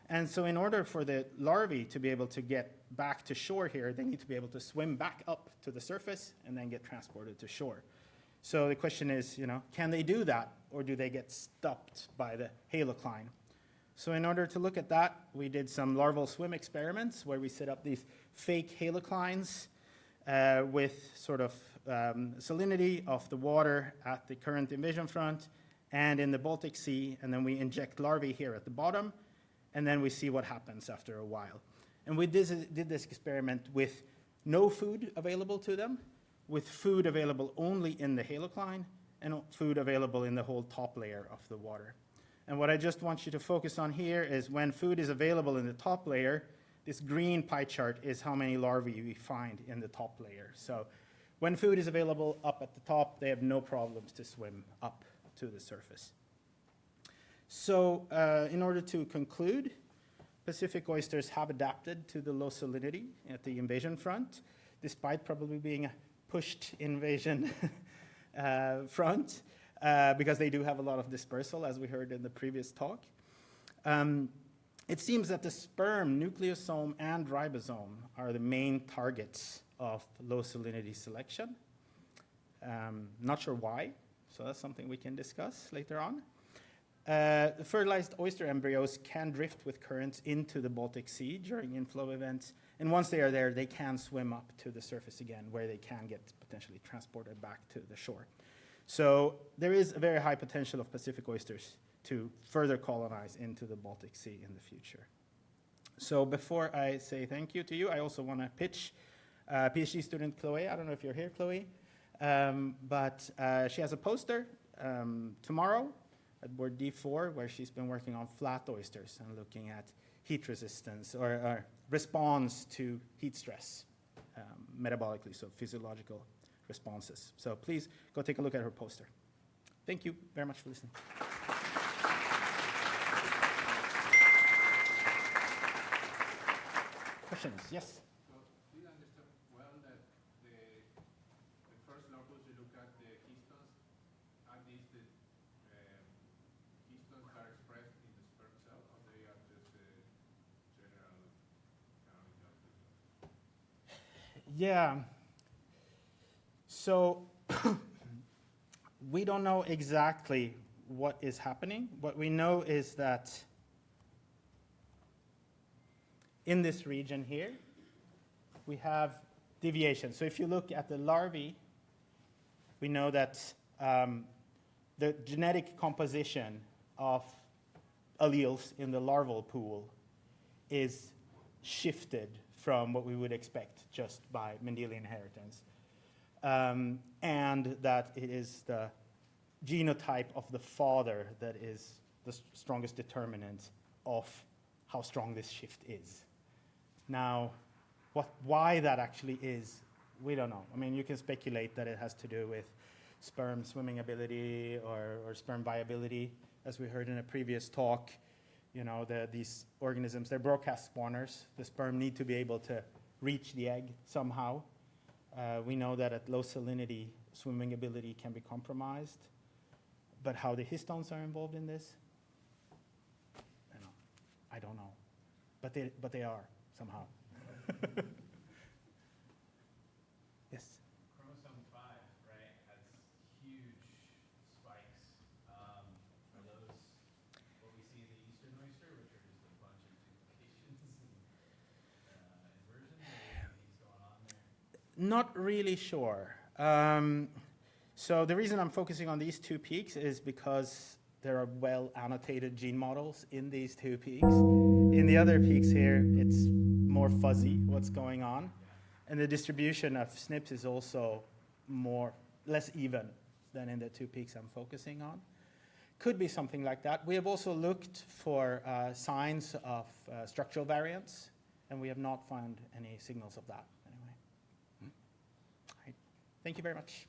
And so in order for the larvae to be able to get back to shore here, they need to be able to swim back up to the surface and then get transported to shore. So the question is, can they do that, or do they get stopped by the halocline? So in order to look at that, we did some larval swim experiments where we set up these fake haloclines with sort of salinity of the water at the current invasion front and in the Baltic Sea, and then we inject larvae here at the bottom, and then we see what happens after a while. And we did this experiment with no food available to them, with food available only in the halocline, and food available in the whole top layer of the water. And what I just want you to focus on here is when food is available in the top layer, this green pie chart is how many larvae we find in the top layer. So when food is available up at the top, they have no problems to swim up to the surface. So in order to conclude, Pacific oysters have adapted to the low salinity at the invasion front, despite probably being a pushed invasion front, because they do have a lot of dispersal, as we heard in the previous talk. It seems that the sperm, nucleosome, and ribosome are the main targets of low salinity selection. Not sure why, so that's something we can discuss later on. The fertilized oyster embryos can drift with currents into the Baltic Sea during inflow events, and once they are there, they can swim up to the surface again, where they can get potentially transported back to the shore. So there is a very high potential of Pacific oysters to further colonize into the Baltic Sea in the future. So before I say thank you to you, I also want to pitch PhD student Chloe. I don't know if you're here, Chloe, but she has a poster tomorrow at board D4, where she's been working on flat oysters and looking at heat resistance or response to heat stress metabolically, so physiological responses. So please go take a look at her poster. Thank you very much for listening. Questions? Yes? So, did I understand well that the first locus you look at the histones, are these the histones that are expressed in the sperm cell, or they are just general kind of Yeah. So we don't know exactly what is happening. What we know is that in this region here, we have deviation. So if you look at the larvae, we know that the genetic composition of alleles in the larval pool is shifted from what we would expect just by Mendelian inheritance. And that it is the genotype of the father that is the strongest determinant of how strong this shift is. Now, why that actually is, we don't know. I mean, you can speculate that it has to do with sperm swimming ability or sperm viability. As we heard in a previous talk, these organisms, they're broadcast spawners. The sperm need to be able to reach the egg somehow. We know that at low salinity, swimming ability can be compromised. But how the histones are involved in this, I don't know. But they are somehow. Yes? Chromosome 5, right, has huge spikes. Are those what we see in the eastern oyster, which are just a bunch of duplications and inversions? Or anything's going on there? Not really sure. So the reason I'm focusing on these 2 peaks is because there are well-annotated gene models in these 2 peaks. In the other peaks here, it's more fuzzy what's going on. And the distribution of SNPs is also less even than in the 2 peaks I'm focusing on. Could be something like that. We have also looked for signs of structural variants, and we have not found any signals of that anyway. All right. Thank you very much.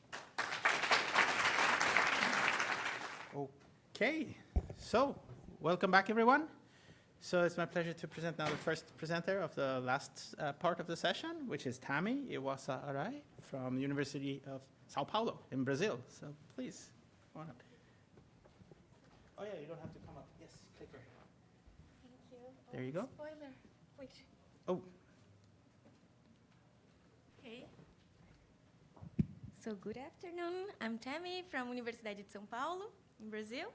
Okay, so welcome back, everyone. So it's my pleasure to present now the first presenter of the last part of the session, which is Tammy Iwasa Arai from the University of Sao Paulo in Brazil. So please, come on up. Oh yeah, you don't have to come up. Yes, clicker. Thank you. There you go. Spoiler. Wait. Oh, Okay. So good afternoon. I'm Tammy from Universidade de São Paulo in Brazil.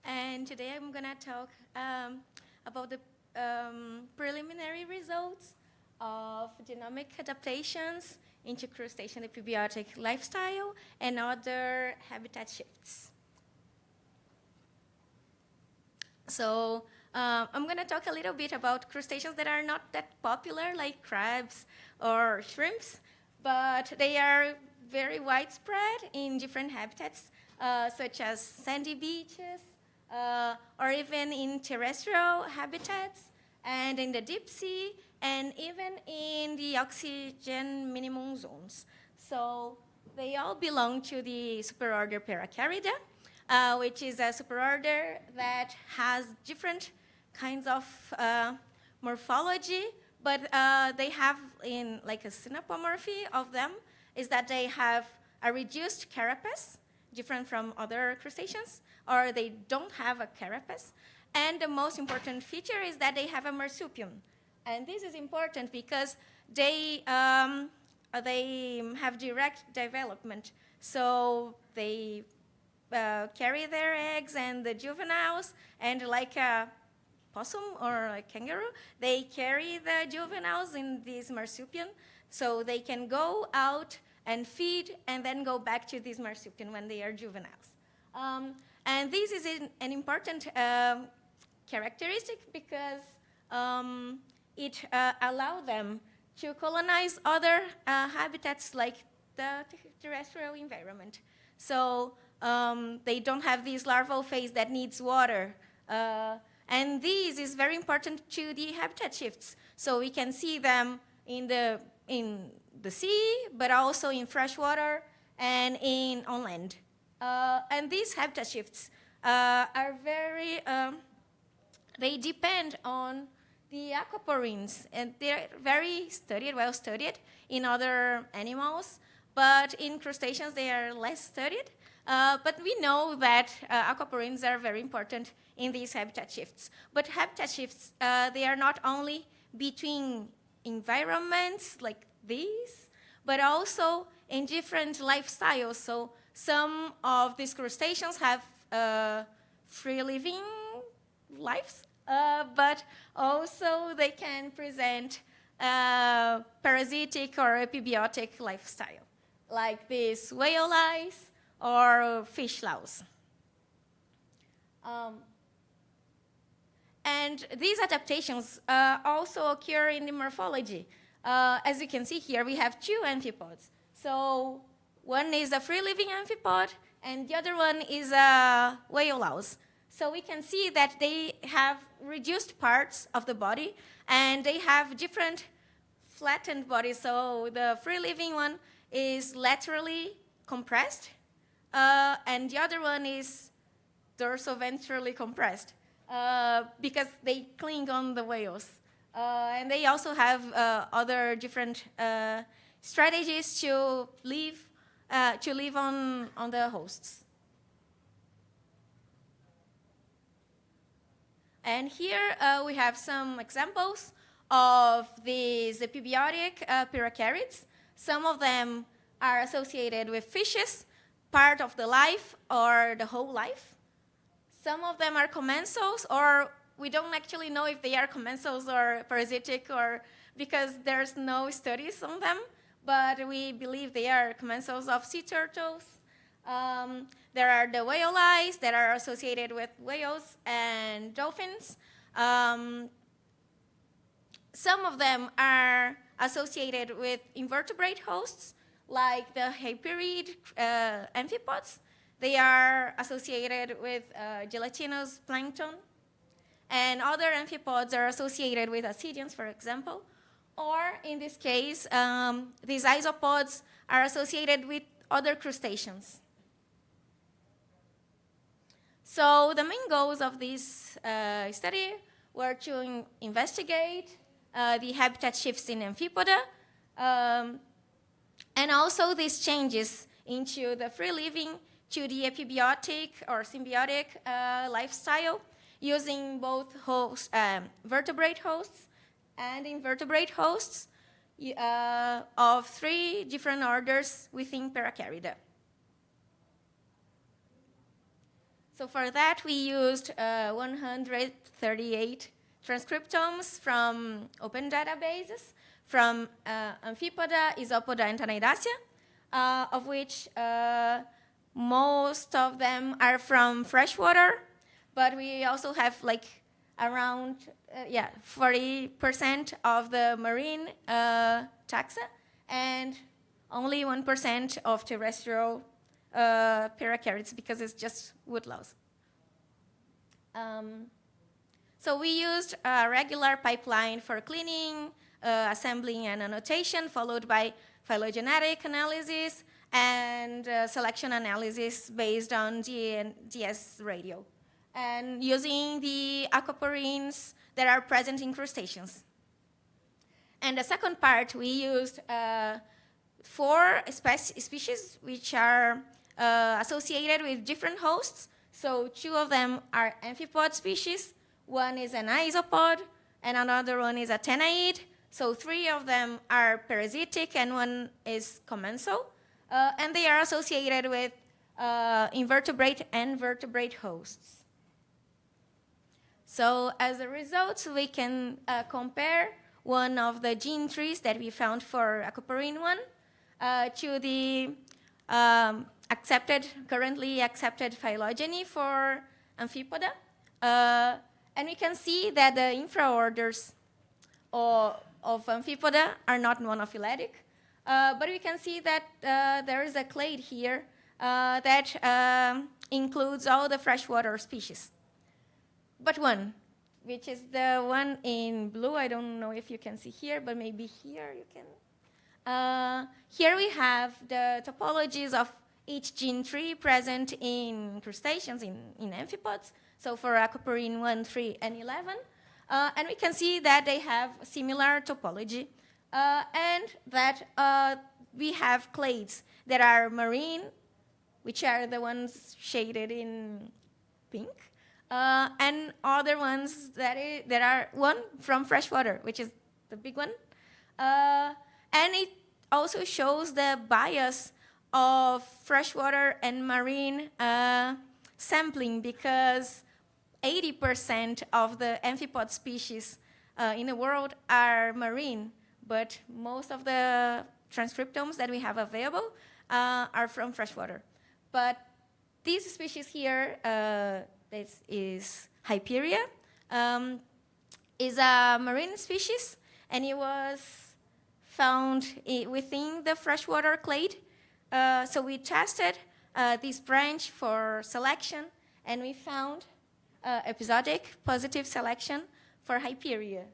And today I'm going to talk about the preliminary results of genomic adaptations into crustacean epibiotic lifestyle and other habitat shifts. So I'm going to talk a little bit about crustaceans that are not that popular, like crabs or shrimps, but they are very widespread in different habitats, such as sandy beaches, or even in terrestrial habitats, and in the deep sea, and even in the oxygen minimum zones. So they all belong to the superorder Paracarida, which is a superorder that has different kinds of morphology, but they have in like a synapomorphy of them is that they have a reduced carapace, different from other crustaceans, or they don't have a carapace. And the most important feature is that they have a marsupium. And this is important because they have direct development. So they carry their eggs and the juveniles, and like a possum or a kangaroo, they carry the juveniles in this marsupium, so they can go out and feed and then go back to this marsupium when they are juveniles. And this is an important characteristic because it allows them to colonize other habitats like the terrestrial environment. So they don't have this larval phase that needs water. And this is very important to the habitat shifts. So we can see them in the sea, but also in freshwater and on land. And these habitat shifts are very, they depend on the aquaporins, and they're very studied, well studied in other animals, but in crustaceans they are less studied. But we know that aquaporins are very important in these habitat shifts. But habitat shifts, they are not only between environments like these, but also in different lifestyles. So some of these crustaceans have free living lives, but also they can present parasitic or epibiotic lifestyle, like these whale lice or fish louse. And these adaptations also occur in the morphology. As you can see here, we have 2 amphipods. So one is a free-living amphipod, and the other one is a whale louse. So we can see that they have reduced parts of the body, and they have different flattened bodies. So the free-living one is laterally compressed, and the other one is dorsoventrally compressed because they cling on the whales. And they also have other different strategies to live on the hosts. And here we have some examples of these epibiotic piracarids. Some of them are associated with fishes, part of the life or the whole life. Some of them are commensals, or we don't actually know if they are commensals or parasitic, or because there's no studies on them, but we believe they are commensals of sea turtles. There are the whale lice that are associated with whales and dolphins. Some of them are associated with invertebrate hosts, like the hyperid amphipods. They are associated with gelatinous plankton. And other amphipods are associated with ascidians, for example. Or in this case, these isopods are associated with other crustaceans. So the main goals of this study were to investigate the habitat shifts in amphipoda, and also these changes into the free living to the epibiotic or symbiotic lifestyle, using both vertebrate hosts and invertebrate hosts of 3 different orders within Paracarida. So for that, we used 138 transcriptomes from open databases from Amphipoda, Isopoda, and Taneidacia, of which most of them are from freshwater, but we also have like around 40% of the marine taxa and only 1% of terrestrial paracarids, because it's just woodlouse. So we used a regular pipeline for cleaning, assembling, and annotation, followed by phylogenetic analysis and selection analysis based on DS radio, and using the aquaporins that are present in crustaceans. And the second part, we used 4 species which are associated with different hosts. So 2 of them are amphipod species, 1 is an isopod, and another one is a tenaid. So 3 of them are parasitic, and 1 is commensal. And they are associated with invertebrate and vertebrate hosts. So as a result, we can compare one of the gene trees that we found for aquaporine 1 to the currently accepted phylogeny for Amphipoda. And we can see that the infraorders of Amphipoda are not monophyletic. But we can see that there is a clade here that includes all the freshwater species. But one, which is the one in blue. I don't know if you can see here, but maybe here you can. Here we have the topologies of each gene tree present in crustaceans, in amphipods. So for aquaporine 1, 3, and 11. And we can see that they have similar topology. And that we have clades that are marine, which are the ones shaded in pink, and other ones that are one from freshwater, which is the big one. And it also shows the bias of freshwater and marine sampling, because 80% of the amphipod species in the world are marine, but most of the transcriptomes that we have available are from freshwater. But this species here, this is Hyperia, is a marine species, and it was found within the freshwater clade. So we tested this branch for selection, and we found episodic positive selection for Hyperia.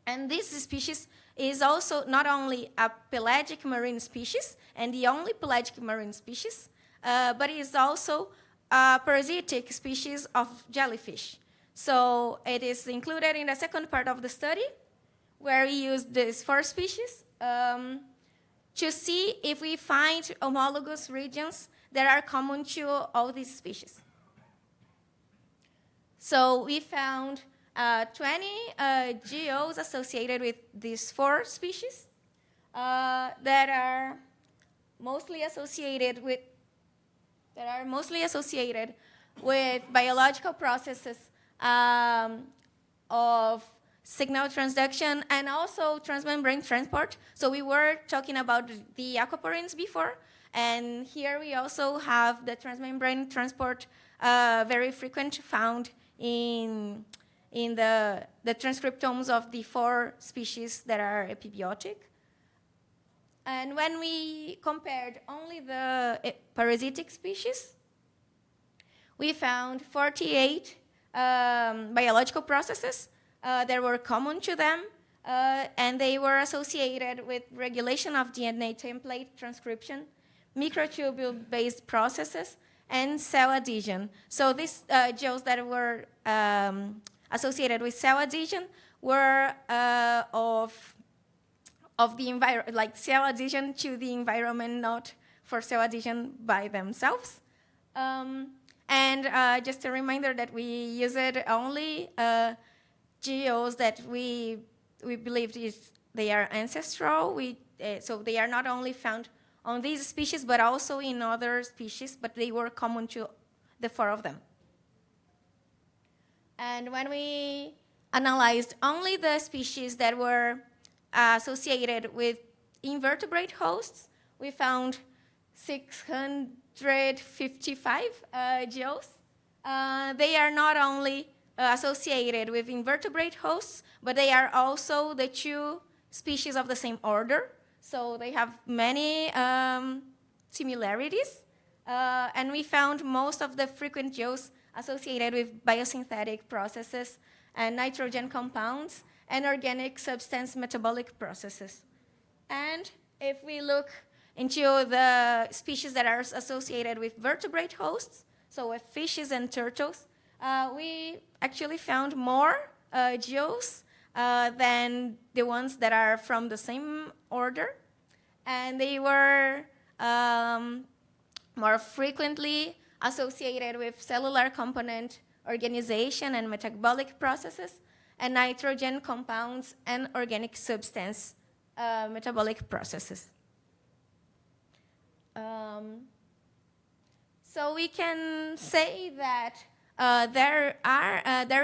And this species is also not only a pelagic marine species, and the only pelagic marine species, but it is also a parasitic species of jellyfish. So it is included in the second part of the study, where we used these 4 species to see if we find homologous regions that are common to all these species. So we found 20 GOs associated with these 4 species that are mostly associated with biological processes of signal transduction and also transmembrane transport. So we were talking about the aquaporins before, and here we also have the transmembrane transport very frequent, found in in the transcriptomes of the 4 species that are epibiotic. And when we compared only the parasitic species, we found 48 biological processes that were common to them, and they were associated with regulation of DNA template transcription, microtubule-based processes, and cell adhesion. So these genes that were associated with cell adhesion were of the environment, like cell adhesion to the environment, not for cell adhesion by themselves. And just a reminder that we used only geos that we believed they are ancestral. So they are not only found on these species, but also in other species, but they were common to the 4 of them. And when we analyzed only the species that were associated with invertebrate hosts, we found 655 geos. They are not only associated with invertebrate hosts, but they are also the 2 species of the same order. So they have many similarities. And we found most of the frequent geos associated with biosynthetic processes and nitrogen compounds and organic substance metabolic processes. And if we look into the species that are associated with vertebrate hosts, so with fishes and turtles, we actually found more geos than the ones that are from the same order. And they were more frequently associated with cellular component organization and metabolic processes, and nitrogen compounds and organic substance metabolic processes. So we can say that there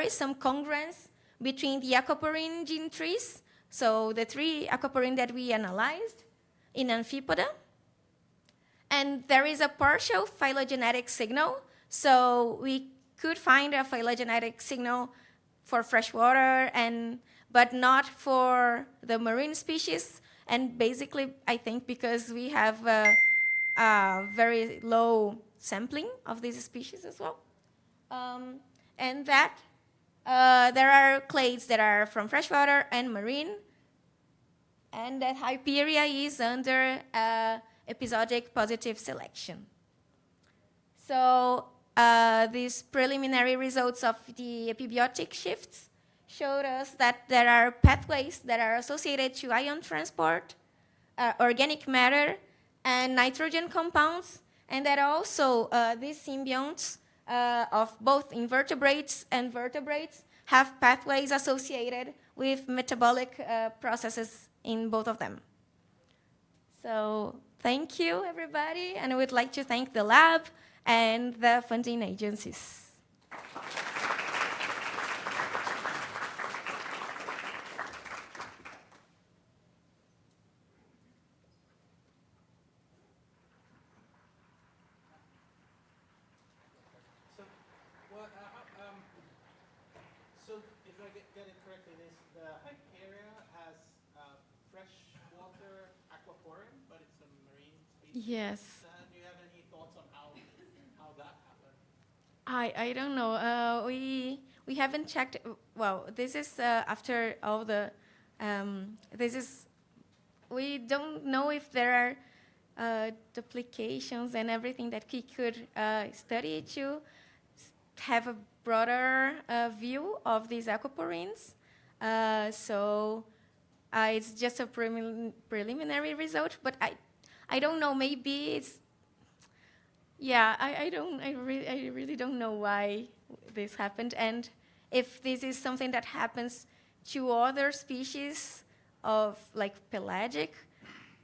is some congruence between the aquaporine gene trees, so the 3 aquaporine that we analyzed in Amphipoda, and there is a partial phylogenetic signal. So we could find a phylogenetic signal for freshwater, but not for the marine species. And basically, I think because we have a very low sampling of these species as well. And that there are clades that are from freshwater and marine, and that Hyperia is under episodic positive selection. So these preliminary results of the epibiotic shifts showed us that there are pathways that are associated to ion transport, organic matter, and nitrogen compounds, and that also these symbionts of both invertebrates and vertebrates have pathways associated with metabolic processes in both of them. So thank you, everybody, and I would like to thank the lab and the funding agencies. So if I get it correctly, the Hyperia has freshwater aquaporin, but it's a marine species. Yes. Do you have any thoughts on how that happened? I don't know. We haven't checked. Well, this is after all the. We don't know if there are duplications and everything that we could study to have a broader view of these aquaporins. So it's just a preliminary result, but I don't know. Maybe it's. Yeah, I really don't know why this happened, and if this is something that happens to other species of like pelagic,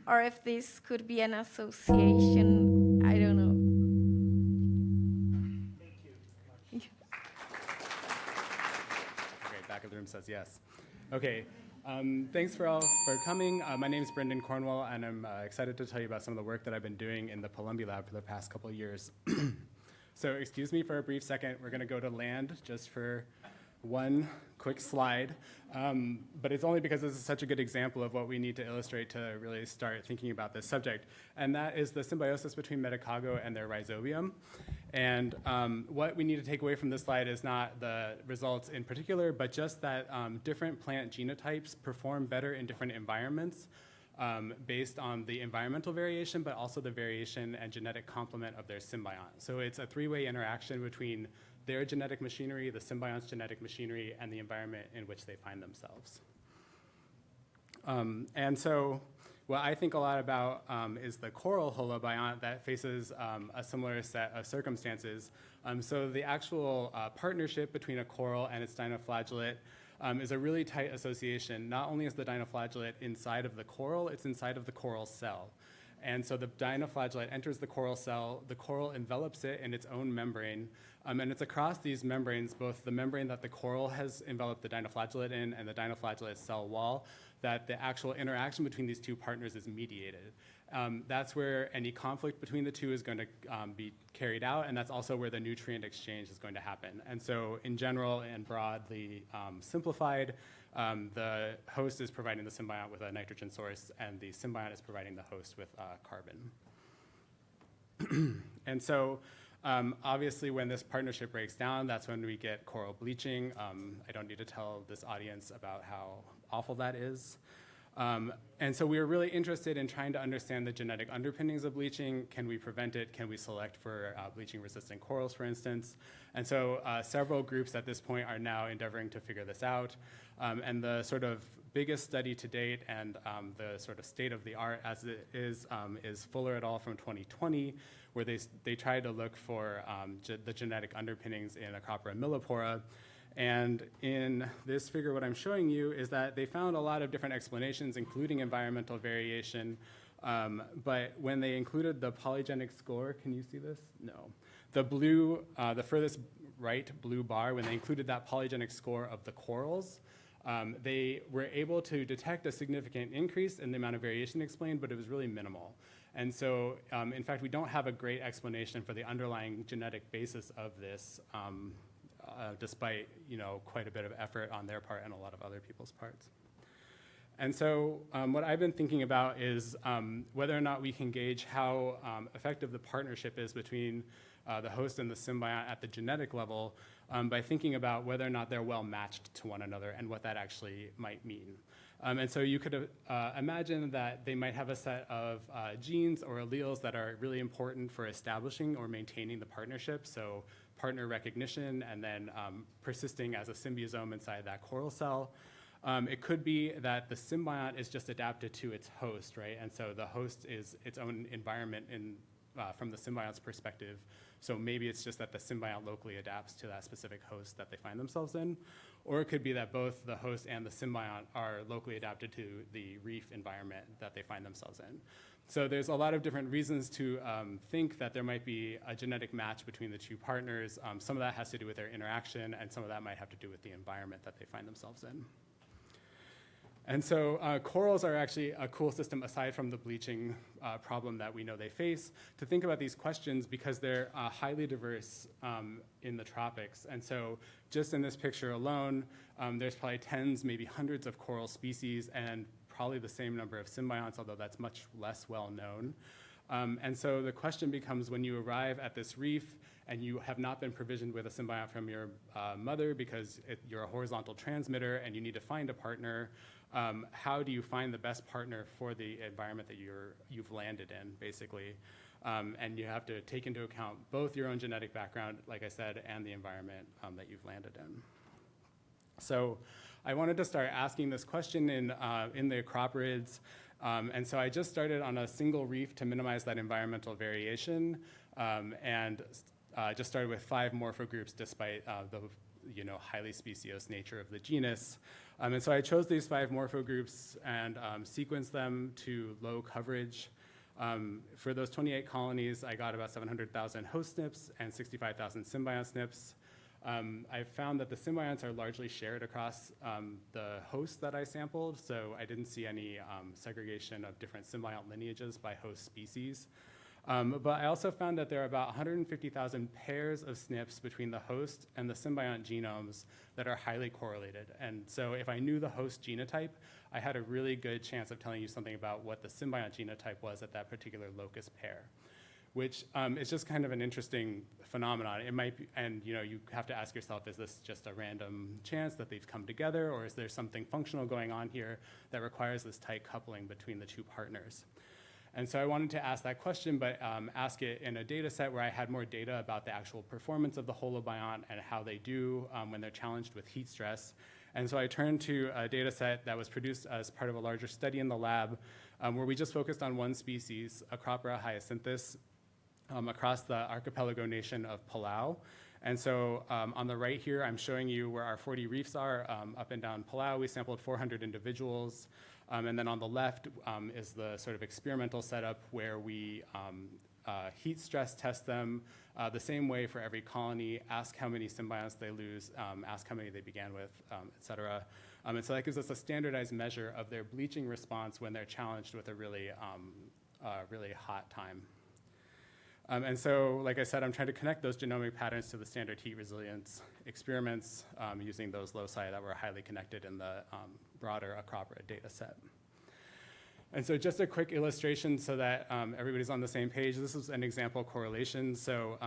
or if this could be an association. I don't know. Thank you. Okay, back of the room says yes. Okay, thanks for all for coming. My name is Brendan Cornwell, and I'm excited to tell you about some of the work that I've been doing in the Palumbi lab for the past couple of years. So excuse me for a brief second. We're going to go to land just for one quick slide, but it's only because this is such a good example of what we need to illustrate to really start thinking about this subject, and that is the symbiosis between Medicago and their rhizobium. And what we need to take away from this slide is not the results in particular, but just that different plant genotypes perform better in different environments based on the environmental variation, but also the variation and genetic complement of their symbiont. So it's a three-way interaction between their genetic machinery, the symbiont's genetic machinery, and the environment in which they find themselves. And so what I think a lot about is the coral holobiont that faces a similar set of circumstances. So the actual partnership between a coral and its dinoflagellate is a really tight association. Not only is the dinoflagellate inside of the coral, it's inside of the coral cell. And so the dinoflagellate enters the coral cell, the coral envelops it in its own membrane, and it's across these membranes, both the membrane that the coral has enveloped the dinoflagellate in and the dinoflagellate cell wall, that the actual interaction between these two partners is mediated. That's where any conflict between the two is going to be carried out, and that's also where the nutrient exchange is going to happen. And so in general and broadly simplified, the host is providing the symbiont with a nitrogen source, and the symbiont is providing the host with carbon. And so obviously when this partnership breaks down, that's when we get coral bleaching. I don't need to tell this audience about how awful that is. And so we were really interested in trying to understand the genetic underpinnings of bleaching. Can we prevent it? Can we select for bleaching-resistant corals, for instance? And so several groups at this point are now endeavoring to figure this out. And the sort of biggest study to date and the sort of state of the art as it is Fuller et al. From 2020, where they tried to look for the genetic underpinnings in Acropora millipora. And in this figure, what I'm showing you is that they found a lot of different explanations, including environmental variation. But when they included the polygenic score, can you see this? No. The blue, the furthest right blue bar, when they included that polygenic score of the corals, they were able to detect a significant increase in the amount of variation explained, but it was really minimal. And so, in fact, we don't have a great explanation for the underlying genetic basis of this, despite quite a bit of effort on their part and a lot of other people's parts. And so what I've been thinking about is whether or not we can gauge how effective the partnership is between the host and the symbiont at the genetic level by thinking about whether or not they're well matched to one another and what that actually might mean. And so you could imagine that they might have a set of genes or alleles that are really important for establishing or maintaining the partnership. So partner recognition and then persisting as a symbiosome inside that coral cell. It could be that the symbiont is just adapted to its host, right? And so the host is its own environment from the symbiont's perspective. So maybe it's just that the symbiont locally adapts to that specific host that they find themselves in. Or it could be that both the host and the symbiont are locally adapted to the reef environment that they find themselves in. So there's a lot of different reasons to think that there might be a genetic match between the two partners. Some of that has to do with their interaction, and some of that might have to do with the environment that they find themselves in. And so corals are actually a cool system aside from the bleaching problem that we know they face to think about these questions because they're highly diverse in the tropics. And so just in this picture alone, there's probably tens, maybe hundreds of coral species and probably the same number of symbionts, although that's much less well known. And so the question becomes when you arrive at this reef and you have not been provisioned with a symbiont from your mother because you're a horizontal transmitter and you need to find a partner, how do you find the best partner for the environment that you've landed in, basically? And you have to take into account both your own genetic background, like I said, and the environment that you've landed in. So I wanted to start asking this question in the acroporids. And so I just started on a single reef to minimize that environmental variation, and just started with 5 morphogroups despite the highly speciose nature of the genus. And so I chose these 5 morphogroups and sequenced them to low coverage. For those 28 colonies, I got about 700,000 host SNPs and 65,000 symbiont SNPs. I found that the symbionts are largely shared across the hosts that I sampled, so I didn't see any segregation of different symbiont lineages by host species. But I also found that there are about 150,000 pairs of SNPs between the host and the symbiont genomes that are highly correlated. And so if I knew the host genotype, I had a really good chance of telling you something about what the symbiont genotype was at that particular locus pair, which is just kind of an interesting phenomenon. It might be, and you have to ask yourself, is this just a random chance that they've come together, or is there something functional going on here that requires this tight coupling between the two partners? And so I wanted to ask that question, but ask it in a data set where I had more data about the actual performance of the holobiont and how they do when they're challenged with heat stress. And so I turned to a data set that was produced as part of a larger study in the lab where we just focused on one species, Acropora hyacinthus, across the archipelago nation of Palau. And so on the right here, I'm showing you where our 40 reefs are up and down Palau. We sampled 400 individuals. And then on the left is the sort of experimental setup where we heat stress test them the same way for every colony, ask how many symbionts they lose, ask how many they began with, et cetera. And so that gives us a standardized measure of their bleaching response when they're challenged with a really, really hot time. And so, like I said, I'm trying to connect those genomic patterns to the standard heat resilience experiments using those loci that were highly connected in the broader Acropora data set. And so just a quick illustration so that everybody's on the same page. This is an example correlation. So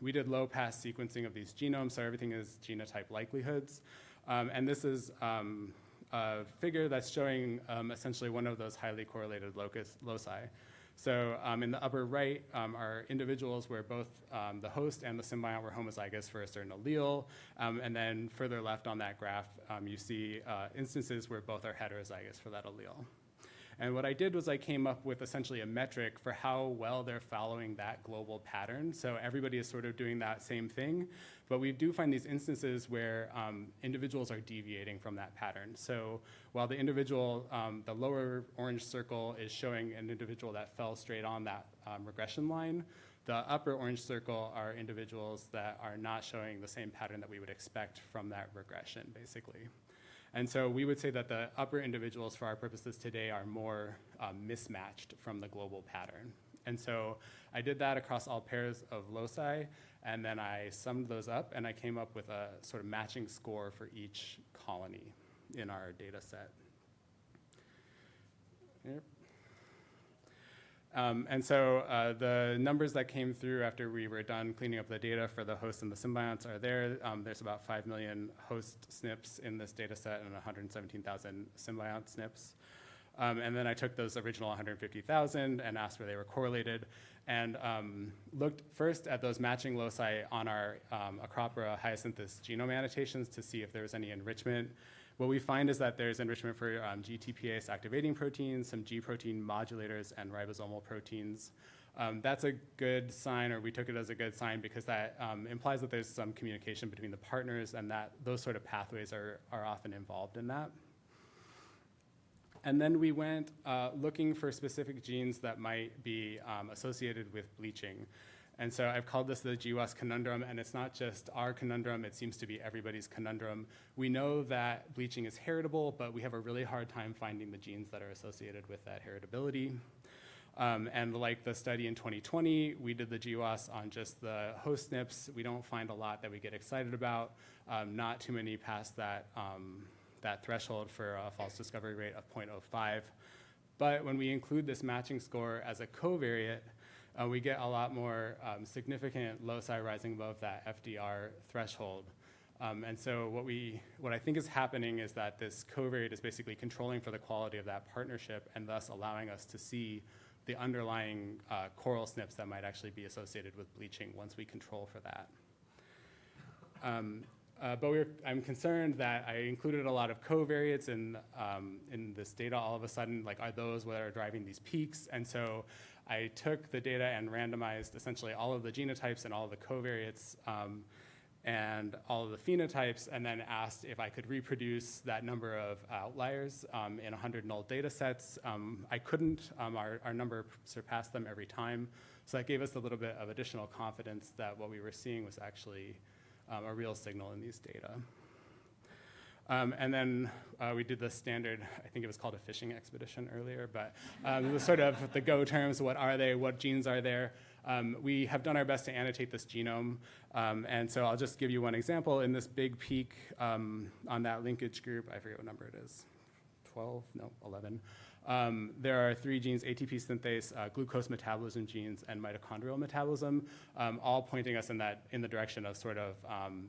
we did low-pass sequencing of these genomes, so everything is genotype likelihoods. And this is a figure that's showing essentially one of those highly correlated loci. So in the upper right are individuals where both the host and the symbiont were homozygous for a certain allele. And then further left on that graph, you see instances where both are heterozygous for that allele. And what I did was I came up with essentially a metric for how well they're following that global pattern. So everybody is sort of doing that same thing, but we do find these instances where individuals are deviating from that pattern. So while the individual, the lower orange circle is showing an individual that fell straight on that regression line, the upper orange circle are individuals that are not showing the same pattern that we would expect from that regression, basically. And so we would say that the upper individuals for our purposes today are more mismatched from the global pattern. And so I did that across all pairs of loci, and then I summed those up, and I came up with a sort of matching score for each colony in our data set. Yep. And so the numbers that came through after we were done cleaning up the data for the hosts and the symbionts are there. There's about 5 million host SNPs in this data set and 117,000 symbiont SNPs. And then I took those original 150,000 and asked where they were correlated and looked first at those matching loci on our Acropora hyacinthus genome annotations to see if there was any enrichment. What we find is that there's enrichment for GTPase activating proteins, some G protein modulators, and ribosomal proteins. That's a good sign, or we took it as a good sign, because that implies that there's some communication between the partners and that those sort of pathways are often involved in that. And then we went looking for specific genes that might be associated with bleaching. And so I've called this the GWAS conundrum, and it's not just our conundrum, it seems to be everybody's conundrum. We know that bleaching is heritable, but we have a really hard time finding the genes that are associated with that heritability. And like the study in 2020, we did the GWAS on just the host SNPs. We don't find a lot that we get excited about, not too many past that, that threshold for a false discovery rate of 0.05. But when we include this matching score as a covariate, we get a lot more significant loci rising above that FDR threshold. And so what I think is happening is that this covariate is basically controlling for the quality of that partnership and thus allowing us to see the underlying coral SNPs that might actually be associated with bleaching once we control for that. But I'm concerned that I included a lot of covariates in this data all of a sudden, like are those what are driving these peaks? And so I took the data and randomized essentially all of the genotypes and all of the covariates and all of the phenotypes, and then asked if I could reproduce that number of outliers in 100 null data sets. I couldn't, our number surpassed them every time. So that gave us a little bit of additional confidence that what we were seeing was actually a real signal in these data. And then we did the standard, I think it was called a fishing expedition earlier, but the sort of the Go terms, what are they, what genes are there? We have done our best to annotate this genome, and so I'll just give you one example. In this big peak on that linkage group, I forget what number it is, 12, no, 11. There are 3 genes, ATP synthase, glucose metabolism genes, and mitochondrial metabolism, all pointing us in the direction of sort of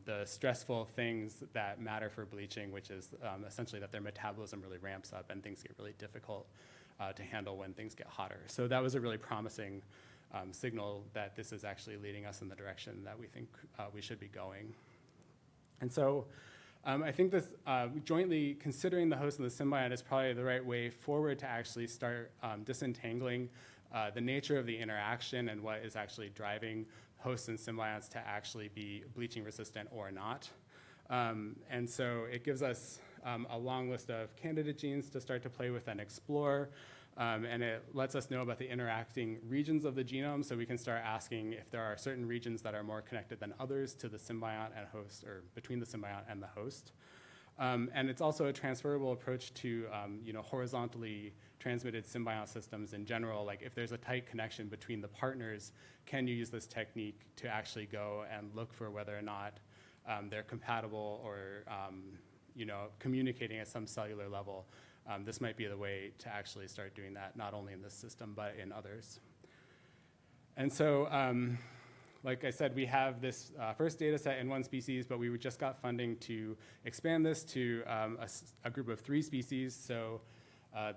the stressful things that matter for bleaching, which is essentially that their metabolism really ramps up and things get really difficult to handle when things get hotter. So that was a really promising signal that this is actually leading us in the direction that we think we should be going. And so I think this jointly considering the host and the symbiont is probably the right way forward to actually start disentangling the nature of the interaction and what is actually driving hosts and symbionts to actually be bleaching resistant or not. And so it gives us a long list of candidate genes to start to play with and explore. And it lets us know about the interacting regions of the genome, so we can start asking if there are certain regions that are more connected than others to the symbiont and host, or between the symbiont and the host. And it's also a transferable approach to horizontally transmitted symbiont systems in general. Like if there's a tight connection between the partners, can you use this technique to actually go and look for whether or not they're compatible or communicating at some cellular level? This might be the way to actually start doing that, not only in this system, but in others. And so, like I said, we have this first data set in one species, but we just got funding to expand this to a group of 3 species. So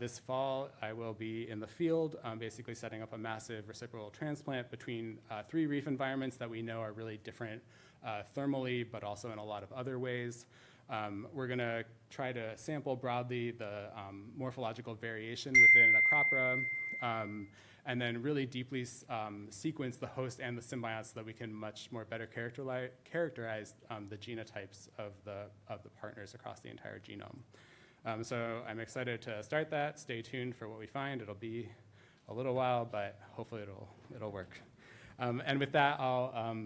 this fall, I will be in the field, basically setting up a massive reciprocal transplant between 3 reef environments that we know are really different thermally, but also in a lot of other ways. We're going to try to sample broadly the morphological variation within a cropra, and then really deeply sequence the host and the symbionts so that we can much more better characterize the genotypes of the partners across the entire genome. So I'm excited to start that. Stay tuned for what we find. It'll be a little while, but hopefully it'll work. And with that, I'll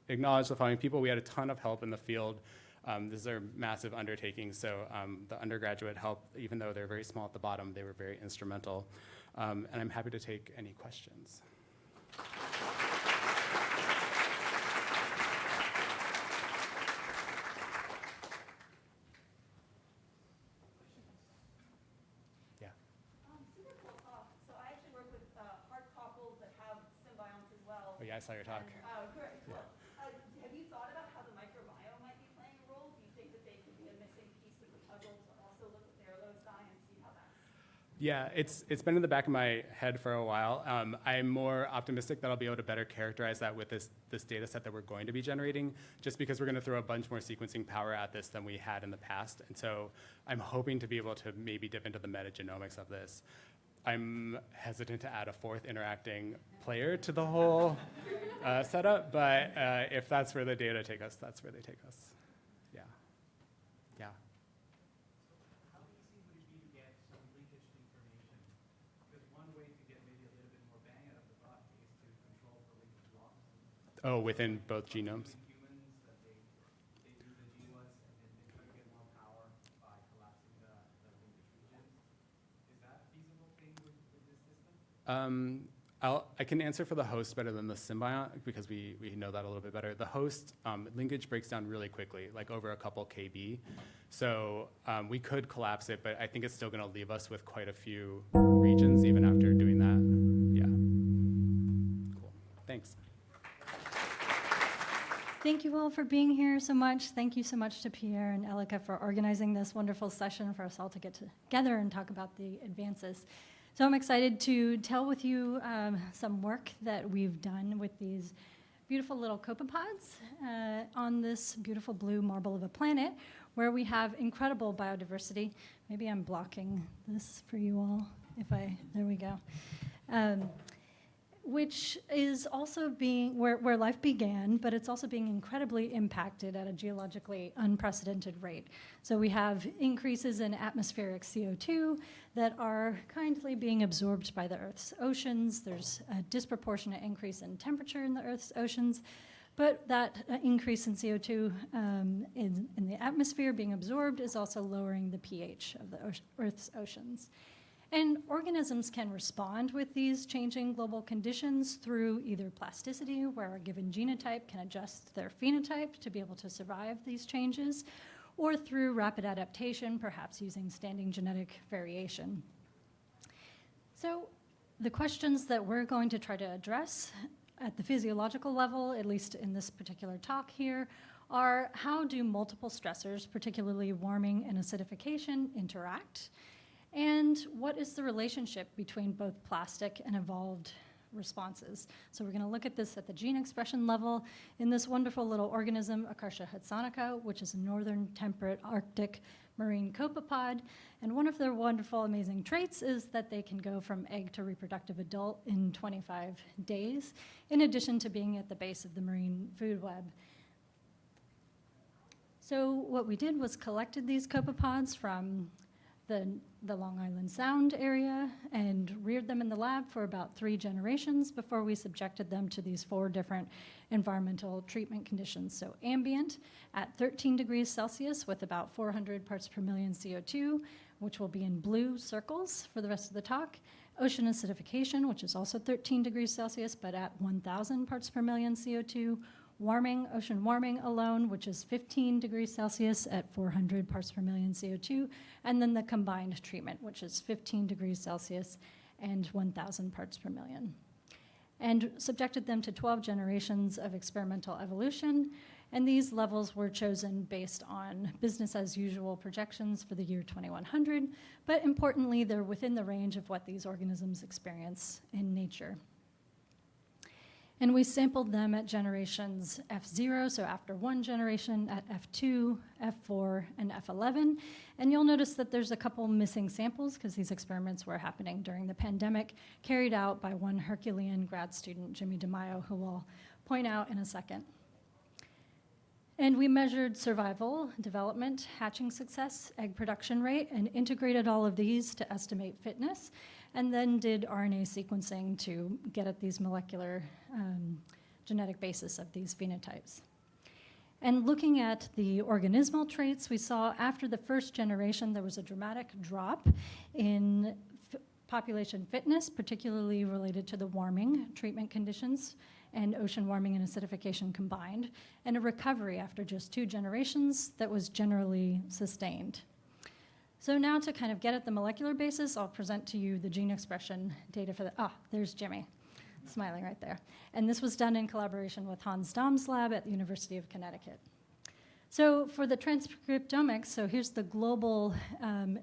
acknowledge the following people. We had a ton of help in the field. This is a massive undertaking, so the undergraduate help, even though they're very small at the bottom, they were very instrumental. And I'm happy to take any questions. Yeah. Super cool talk. So I actually work with heart couples that have symbionts as well. Oh yeah, I saw your talk. Great. Cool. Have you thought about how the microbiome might be playing a role? Do you think that they could be a missing piece of the puzzle to also look at their loci and see how that's... Yeah, it's been in the back of my head for a while. I'm more optimistic that I'll be able to better characterize that with this data set that we're going to be generating, just because we're going to throw a bunch more sequencing power at this than we had in the past. And so I'm hoping to be able to maybe dip into the metagenomics of this. I'm hesitant to add a 4th interacting player to the whole setup, but if that's where the data take us, that's where they take us. Yeah. Yeah. How easy would it be to get some linkage information? Because one way to get maybe a little bit more bang out of the buck is to control for linkage loss. Oh, within both genomes? In humans, that they do the GWAS and then they try to get more power by collapsing the linkage regions. Is that a feasible thing with this system? I can answer for the host better than the symbiont because we know that a little bit better. The host linkage breaks down really quickly, like over a couple kb. So we could collapse it, but I think it's still going to leave us with quite a few regions even after doing that. Yeah. Cool. Thanks. Thank you all for being here so much. Thank you so much to Pierre and Elika for organizing this wonderful session for us all to get together and talk about the advances. So I'm excited to tell with you some work that we've done with these beautiful little copepods on this beautiful blue marble of a planet where we have incredible biodiversity. Maybe I'm blocking this for you all. There we go. Which is also being where life began, but it's also being incredibly impacted at a geologically unprecedented rate. So we have increases in atmospheric CO2 that are kindly being absorbed by the Earth's oceans. There's a disproportionate increase in temperature in the Earth's oceans, but that increase in CO2 in the atmosphere being absorbed is also lowering the pH of the Earth's oceans. And organisms can respond with these changing global conditions through either plasticity, where a given genotype can adjust their phenotype to be able to survive these changes, or through rapid adaptation, perhaps using standing genetic variation. So the questions that we're going to try to address at the physiological level, at least in this particular talk here, are how do multiple stressors, particularly warming and acidification, interact? And what is the relationship between both plastic and evolved responses? So we're going to look at this at the gene expression level in this wonderful little organism, Acartia hudsonica, which is a northern temperate Arctic marine copepod. And one of their wonderful, amazing traits is that they can go from egg to reproductive adult in 25 days, in addition to being at the base of the marine food web. So what we did was collected these copepods from the Long Island Sound area and reared them in the lab for about 3 generations before we subjected them to these 4 different environmental treatment conditions. So ambient at 13 degrees Celsius with about 400 parts per million CO2, which will be in blue circles for the rest of the talk. Ocean acidification, which is also 13 degrees Celsius, but at 1,000 parts per million CO2. Warming, ocean warming alone, which is 15 degrees Celsius at 400 parts per million CO2, and then the combined treatment, which is 15 degrees Celsius and 1,000 parts per million. And subjected them to 12 generations of experimental evolution, and these levels were chosen based on business as usual projections for the year 2100, but importantly, they're within the range of what these organisms experience in nature. And we sampled them at generations F0, so after 1 generation, at F2, F4, and F11. And you'll notice that there's a couple missing samples because these experiments were happening during the pandemic, carried out by one Herculean grad student, Jimmy DeMaio, who I'll point out in a second. And we measured survival, development, hatching success, egg production rate, and integrated all of these to estimate fitness, and then did RNA sequencing to get at these molecular genetic basis of these phenotypes. And looking at the organismal traits, we saw after the first generation there was a dramatic drop in population fitness, particularly related to the warming treatment conditions and ocean warming and acidification combined, and a recovery after just 2 generations that was generally sustained. So now to kind of get at the molecular basis, I'll present to you the gene expression data for there's Jimmy, smiling right there. And this was done in collaboration with Hans Daum's lab at the University of Connecticut. So for the transcriptomics, so here's the global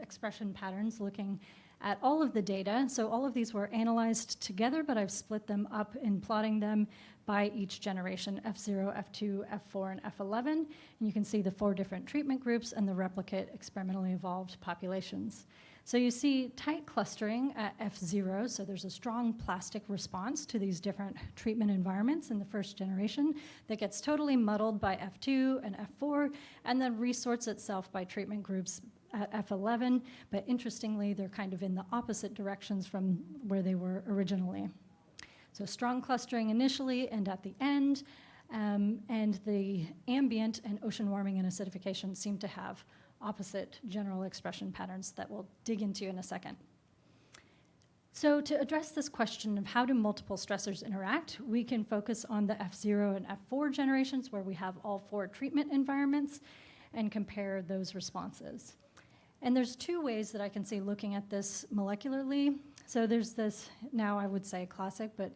expression patterns looking at all of the data. So all of these were analyzed together, but I've split them up in plotting them by each generation, F0, F2, F4, and F11. And you can see the 4 different treatment groups and the replicate experimentally evolved populations. So you see tight clustering at F0, so there's a strong plastic response to these different treatment environments in the first generation that gets totally muddled by F2 and F4, and then resorts itself by treatment groups at F11, but interestingly, they're kind of in the opposite directions from where they were originally. So strong clustering initially and at the end, and the ambient and ocean warming and acidification seem to have opposite general expression patterns that we'll dig into in a second. So to address this question of how do multiple stressors interact, we can focus on the F0 and F4 generations where we have all 4 treatment environments and compare those responses. And there's 2 ways that I can see looking at this molecularly. So there's this, now I would say classic, but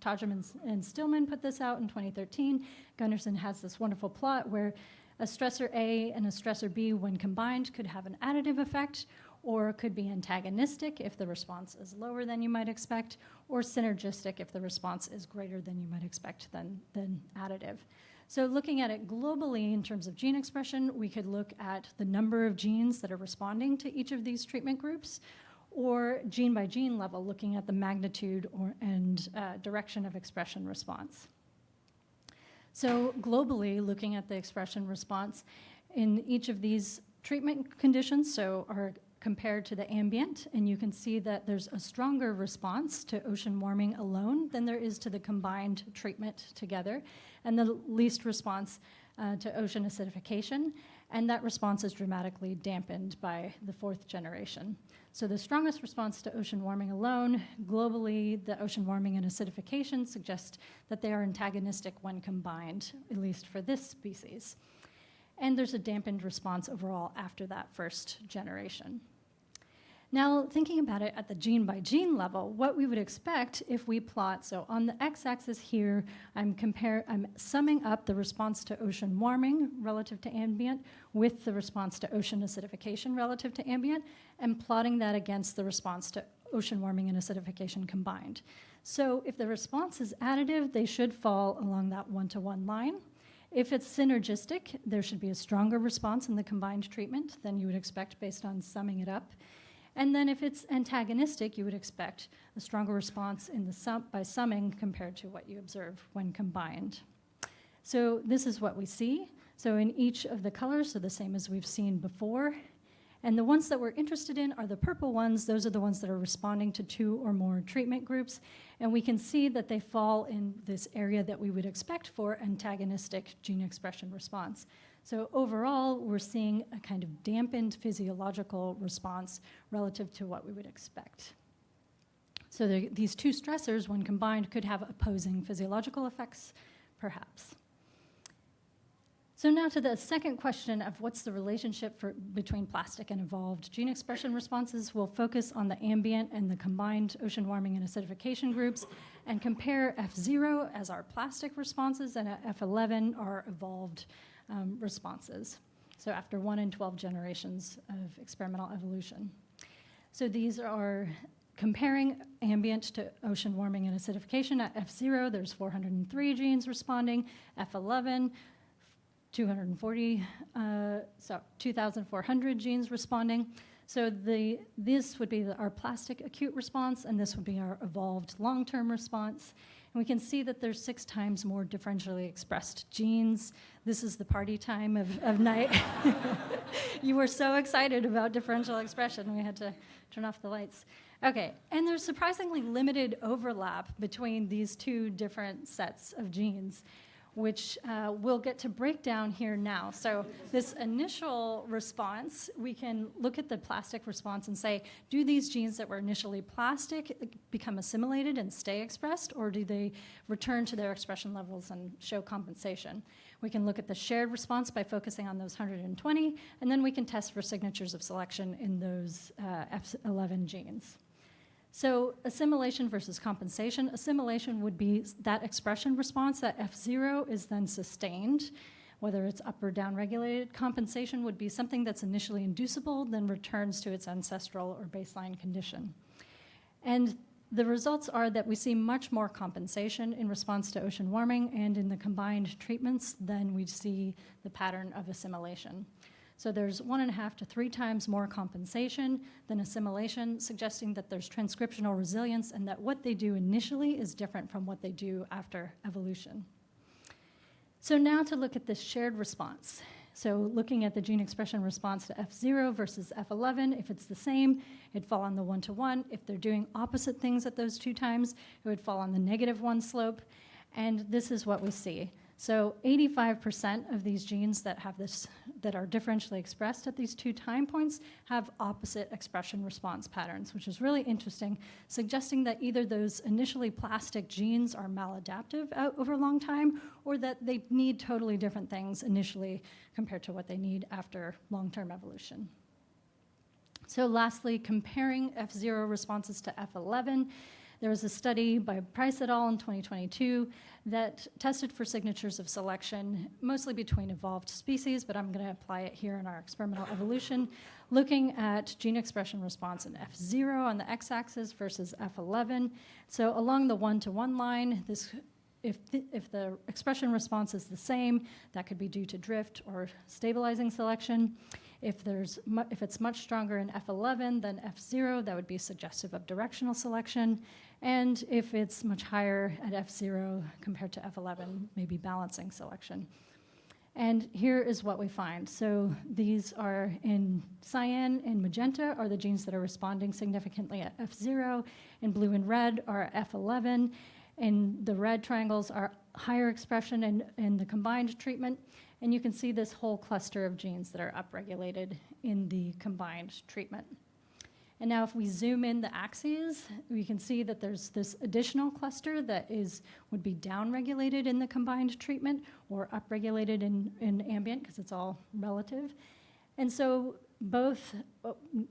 Tajam and Stillman put this out in 2013. Gunnarsson has this wonderful plot where a stressor A and a stressor B, when combined, could have an additive effect, or could be antagonistic if the response is lower than you might expect, or synergistic if the response is greater than you might expect than additive. So looking at it globally in terms of gene expression, we could look at the number of genes that are responding to each of these treatment groups, or gene by gene level, looking at the magnitude and direction of expression response. So globally, looking at the expression response in each of these treatment conditions, so are compared to the ambient, and you can see that there's a stronger response to ocean warming alone than there is to the combined treatment together. and the least response to ocean acidification, and that response is dramatically dampened by the 4th generation. So the strongest response to ocean warming alone, globally, the ocean warming and acidification suggest that they are antagonistic when combined, at least for this species. And there's a dampened response overall after that 1st generation. Now, thinking about it at the gene by gene level, what we would expect if we plot, so on the x-axis here, I'm summing up the response to ocean warming relative to ambient with the response to ocean acidification relative to ambient, and plotting that against the response to ocean warming and acidification combined. So if the response is additive, they should fall along that 1-to-1 line. If it's synergistic, there should be a stronger response in the combined treatment than you would expect based on summing it up. And then if it's antagonistic, you would expect a stronger response in the by summing compared to what you observe when combined. So this is what we see. So in each of the colors, so the same as we've seen before. And the ones that we're interested in are the purple ones. Those are the ones that are responding to 2 or more treatment groups. And we can see that they fall in this area that we would expect for antagonistic gene expression response. So overall, we're seeing a kind of dampened physiological response relative to what we would expect. So these 2 stressors, when combined, could have opposing physiological effects, perhaps. So now to the second question of what's the relationship between plastic and evolved gene expression responses. We'll focus on the ambient and the combined ocean warming and acidification groups and compare F0 as our plastic responses and F11 our evolved responses. So after 1 in 12 generations of experimental evolution. So these are comparing ambient to ocean warming and acidification. At F0, there's 403 genes responding. F11, 2,400 genes responding. So this would be our plastic acute response, and this would be our evolved long-term response. And we can see that there's 6 times more differentially expressed genes. This is the party time of night. You were so excited about differential expression, we had to turn off the lights. Okay, and there's surprisingly limited overlap between these 2 different sets of genes, which we'll get to break down here now. So this initial response, we can look at the plastic response and say, do these genes that were initially plastic become assimilated and stay expressed, or do they return to their expression levels and show compensation? We can look at the shared response by focusing on those 120, and then we can test for signatures of selection in those F11 genes. So assimilation versus compensation. Assimilation would be that expression response that F0 is then sustained, whether it's up or down regulated. Compensation would be something that's initially inducible, then returns to its ancestral or baseline condition. And the results are that we see much more compensation in response to ocean warming and in the combined treatments than we see the pattern of assimilation. So there's 1.5 to 3 times more compensation than assimilation, suggesting that there's transcriptional resilience and that what they do initially is different from what they do after evolution. So now to look at this shared response. So looking at the gene expression response to F0 versus F11, if it's the same, it'd fall on the 1-to-1. If they're doing opposite things at those 2 times, it would fall on the -1 slope. And this is what we see. So 85% of these genes that have this, that are differentially expressed at these 2 time points have opposite expression response patterns, which is really interesting, suggesting that either those initially plastic genes are maladaptive over a long time, or that they need totally different things initially compared to what they need after long-term evolution. So lastly, comparing F0 responses to F11, there was a study by Price et al. In 2022 that tested for signatures of selection, mostly between evolved species, but I'm going to apply it here in our experimental evolution, looking at gene expression response in F0 on the x-axis versus F11. So along the 1-to-1 line, if the expression response is the same, that could be due to drift or stabilizing selection. If it's much stronger in F11 than F0, that would be suggestive of directional selection. And if it's much higher at F0 compared to F11, maybe balancing selection. And here is what we find. So these are in cyan and magenta are the genes that are responding significantly at F0. In blue and red are F11. And the red triangles are higher expression in the combined treatment. And you can see this whole cluster of genes that are upregulated in the combined treatment. And now if we zoom in the axes, we can see that there's this additional cluster that would be downregulated in the combined treatment or upregulated in ambient, because it's all relative. And so both,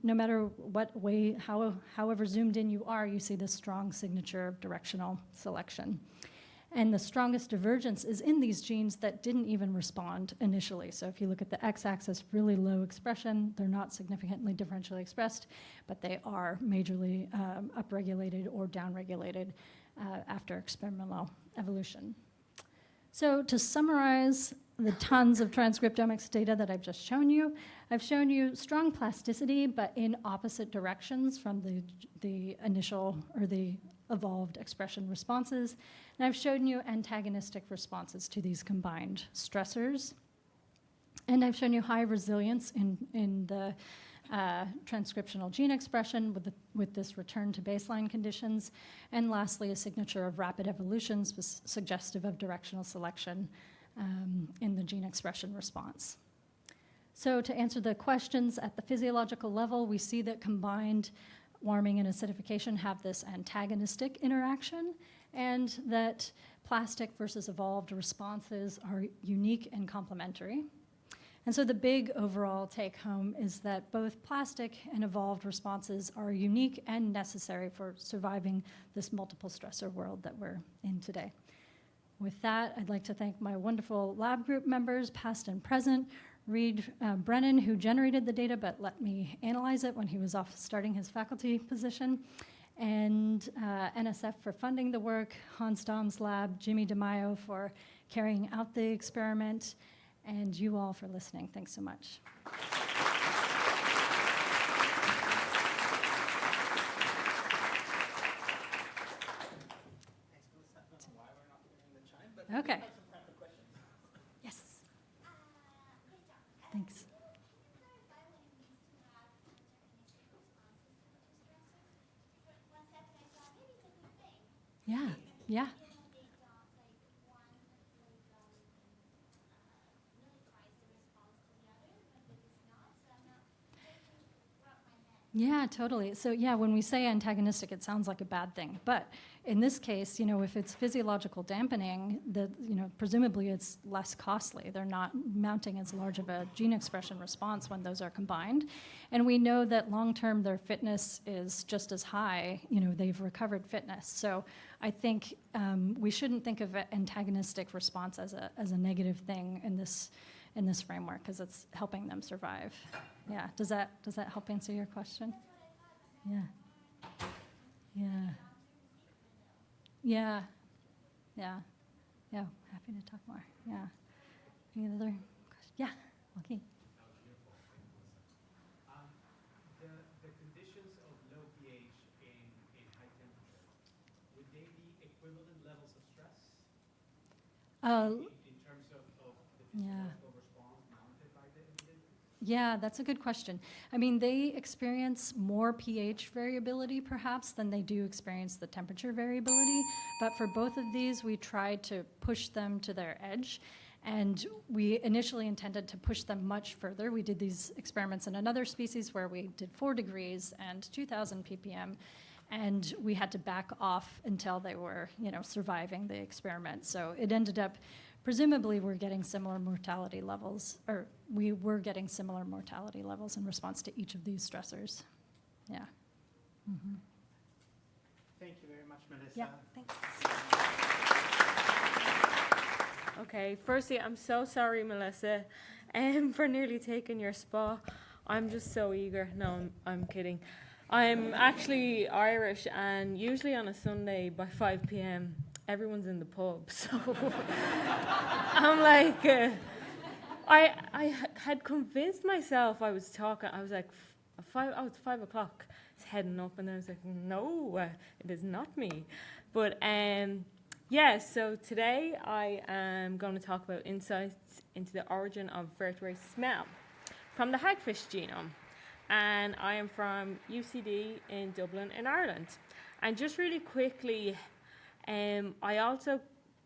no matter what way, however zoomed in you are, you see this strong signature of directional selection. And the strongest divergence is in these genes that didn't even respond initially. So if you look at the x-axis, really low expression, they're not significantly differentially expressed, but they are majorly upregulated or downregulated after experimental evolution. So to summarize the tons of transcriptomics data that I've just shown you, I've shown you strong plasticity, but in opposite directions from the initial or the evolved expression responses. And I've shown you antagonistic responses to these combined stressors. And I've shown you high resilience in the transcriptional gene expression with this return to baseline conditions. And lastly, a signature of rapid evolutions was suggestive of directional selection in the gene expression response. So to answer the questions at the physiological level, we see that combined warming and acidification have this antagonistic interaction, and that plastic versus evolved responses are unique and complementary. And so the big overall take home is that both plastic and evolved responses are unique and necessary for surviving this multiple stressor world that we're in today. With that, I'd like to thank my wonderful lab group members, past and present, Reed Brennan, who generated the data but let me analyze it when he was off starting his faculty position, and NSF for funding the work, Hans Dom's lab, Jimmy DeMaio for carrying out the experiment, and you all for listening. Thanks so much. Okay. Yes. Thanks. Yeah, yeah. Yeah, totally. So yeah, when we say antagonistic, it sounds like a bad thing. But in this case, if it's physiological dampening, presumably it's less costly. They're not mounting as large of a gene expression response when those are combined. And we know that long-term their fitness is just as high. They've recovered fitness. So I think we shouldn't think of antagonistic response as a negative thing in this framework, because it's helping them survive. Yeah, does that help answer your question? Yeah. Happy to talk more. Yeah. Any other questions? Yeah, Joaquin. The conditions of low pH in high temperature, would they be equivalent levels of stress in terms of the physiological response mounted by the individual? Yeah, that's a good question. I mean, they experience more pH variability perhaps than they do experience the temperature variability. But for both of these, we tried to push them to their edge. And we initially intended to push them much further. We did these experiments in another species where we did 4 degrees and 2,000 ppm. And we had to back off until they were, surviving the experiment. So it ended up, presumably we're getting similar mortality levels, or we were getting similar mortality levels in response to each of these stressors. Yeah. Mm-hmm. Thank you very much, Melissa. Yeah, thanks. Okay, firstly, I'm so sorry, Melissa, for nearly taking your spot. I'm just so eager. No, I'm kidding. I'm actually Irish, and usually on a Sunday by 5 p.m., everyone's in the pub. So I'm like, I had convinced myself I was talking. I was like, it's 5 o'clock. It's heading up, and then I was like, no, it is not me. But yeah, so today I am going to talk about insights into the origin of vertebrate smell from the hagfish genome. And I am from UCD in Dublin in Ireland. And just really quickly, I also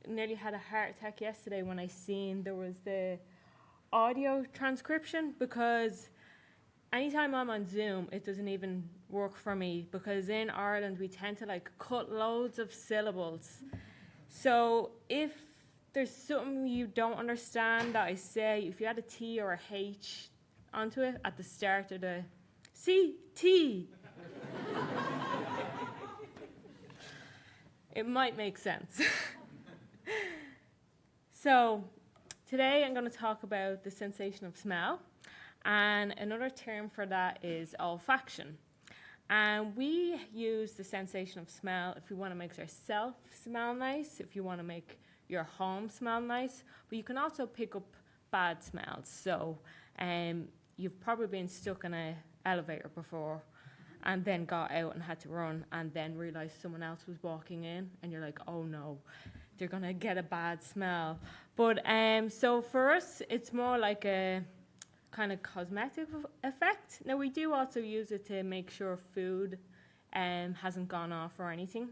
nearly had a heart attack yesterday when I seen there was the audio transcription, because anytime I'm on Zoom, it doesn't even work for me, because in Ireland we tend to like cut loads of syllables. So if there's something you don't understand that I say, if you add a T or a H onto it at the start of the C-T, it might make sense. So today I'm going to talk about the sensation of smell, and another term for that is olfaction. And we use the sensation of smell if we want to make ourselves smell nice, if you want to make your home smell nice, but you can also pick up bad smells. So you've probably been stuck in an elevator before and then got out and had to run and then realized someone else was walking in and you're like, oh no, they're going to get a bad smell. But so for us, it's more like a kind of cosmetic effect. Now we do also use it to make sure food hasn't gone off or anything.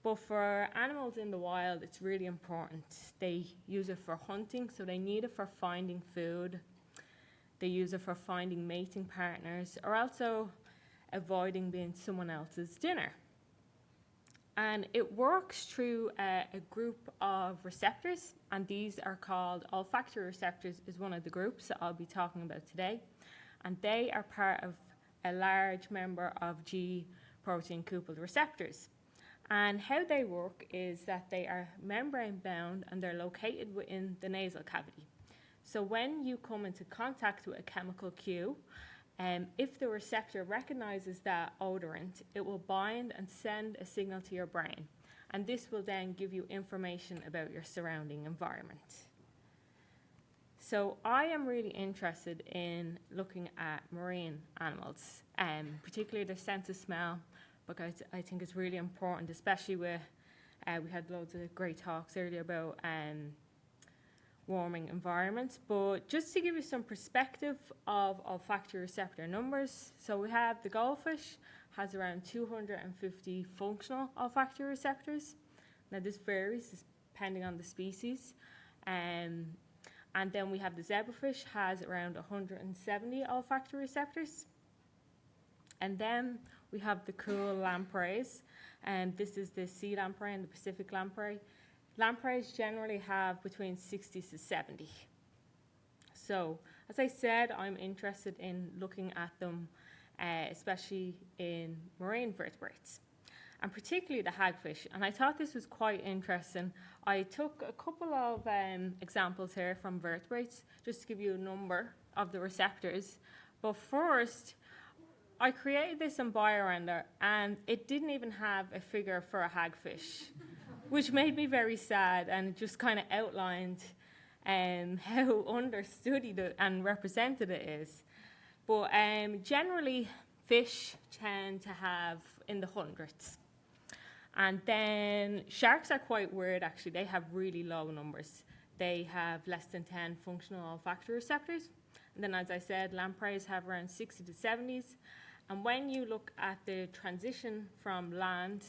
But for animals in the wild, it's really important. They use it for hunting, so they need it for finding food. They use it for finding mating partners, or also avoiding being someone else's dinner. And it works through a group of receptors, and these are called olfactory receptors, is one of the groups that I'll be talking about today. And they are part of a large member of G protein-coupled receptors. And how they work is that they are membrane bound and they're located within the nasal cavity. So when you come into contact with a chemical cue, if the receptor recognizes that odorant, it will bind and send a signal to your brain. And this will then give you information about your surrounding environment. So I am really interested in looking at marine animals, particularly their sense of smell, because I think it's really important, especially with, we had loads of great talks earlier about warming environments. But just to give you some perspective of olfactory receptor numbers, so we have the goldfish has around 250 functional olfactory receptors. Now this varies depending on the species. And then we have the zebrafish has around 170 olfactory receptors. And then we have the cool lampreys, and this is the sea lamprey and the Pacific lamprey. Lampreys generally have between 60 to 70. So, as I said, I'm interested in looking at them, especially in marine vertebrates, and particularly the hagfish. And I thought this was quite interesting. I took a couple of examples here from vertebrates, just to give you a number of the receptors. But first, I created this in BioRender, and it didn't even have a figure for a hagfish, which made me very sad, and it just kind of outlined how understudied and represented it is. But generally, fish tend to have in the hundreds. And then sharks are quite weird, actually. They have really low numbers. They have less than 10 functional olfactory receptors. And then, as I said, lampreys have around 60 to 70s. And when you look at the transition from land,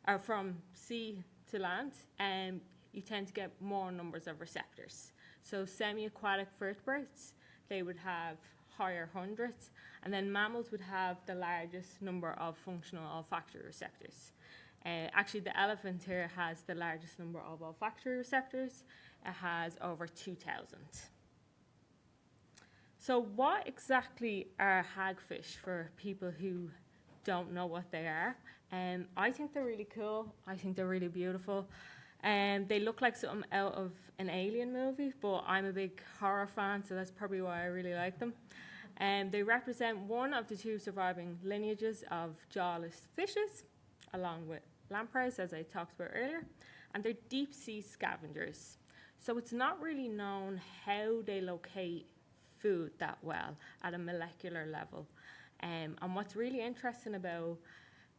or from sea to land, you tend to get more numbers of receptors. So semi-aquatic vertebrates, they would have higher hundreds, and then mammals would have the largest number of functional olfactory receptors. Actually, the elephant here has the largest number of olfactory receptors. It has over 2,000. So what exactly are hagfish for people who don't know what they are? I think they're really cool. I think they're really beautiful. They look like something out of an Alien movie, but I'm a big horror fan, so that's probably why I really like them. They represent one of the two surviving lineages of jawless fishes, along with lampreys, as I talked about earlier, and they're deep-sea scavengers. So it's not really known how they locate food that well at a molecular level. And what's really interesting about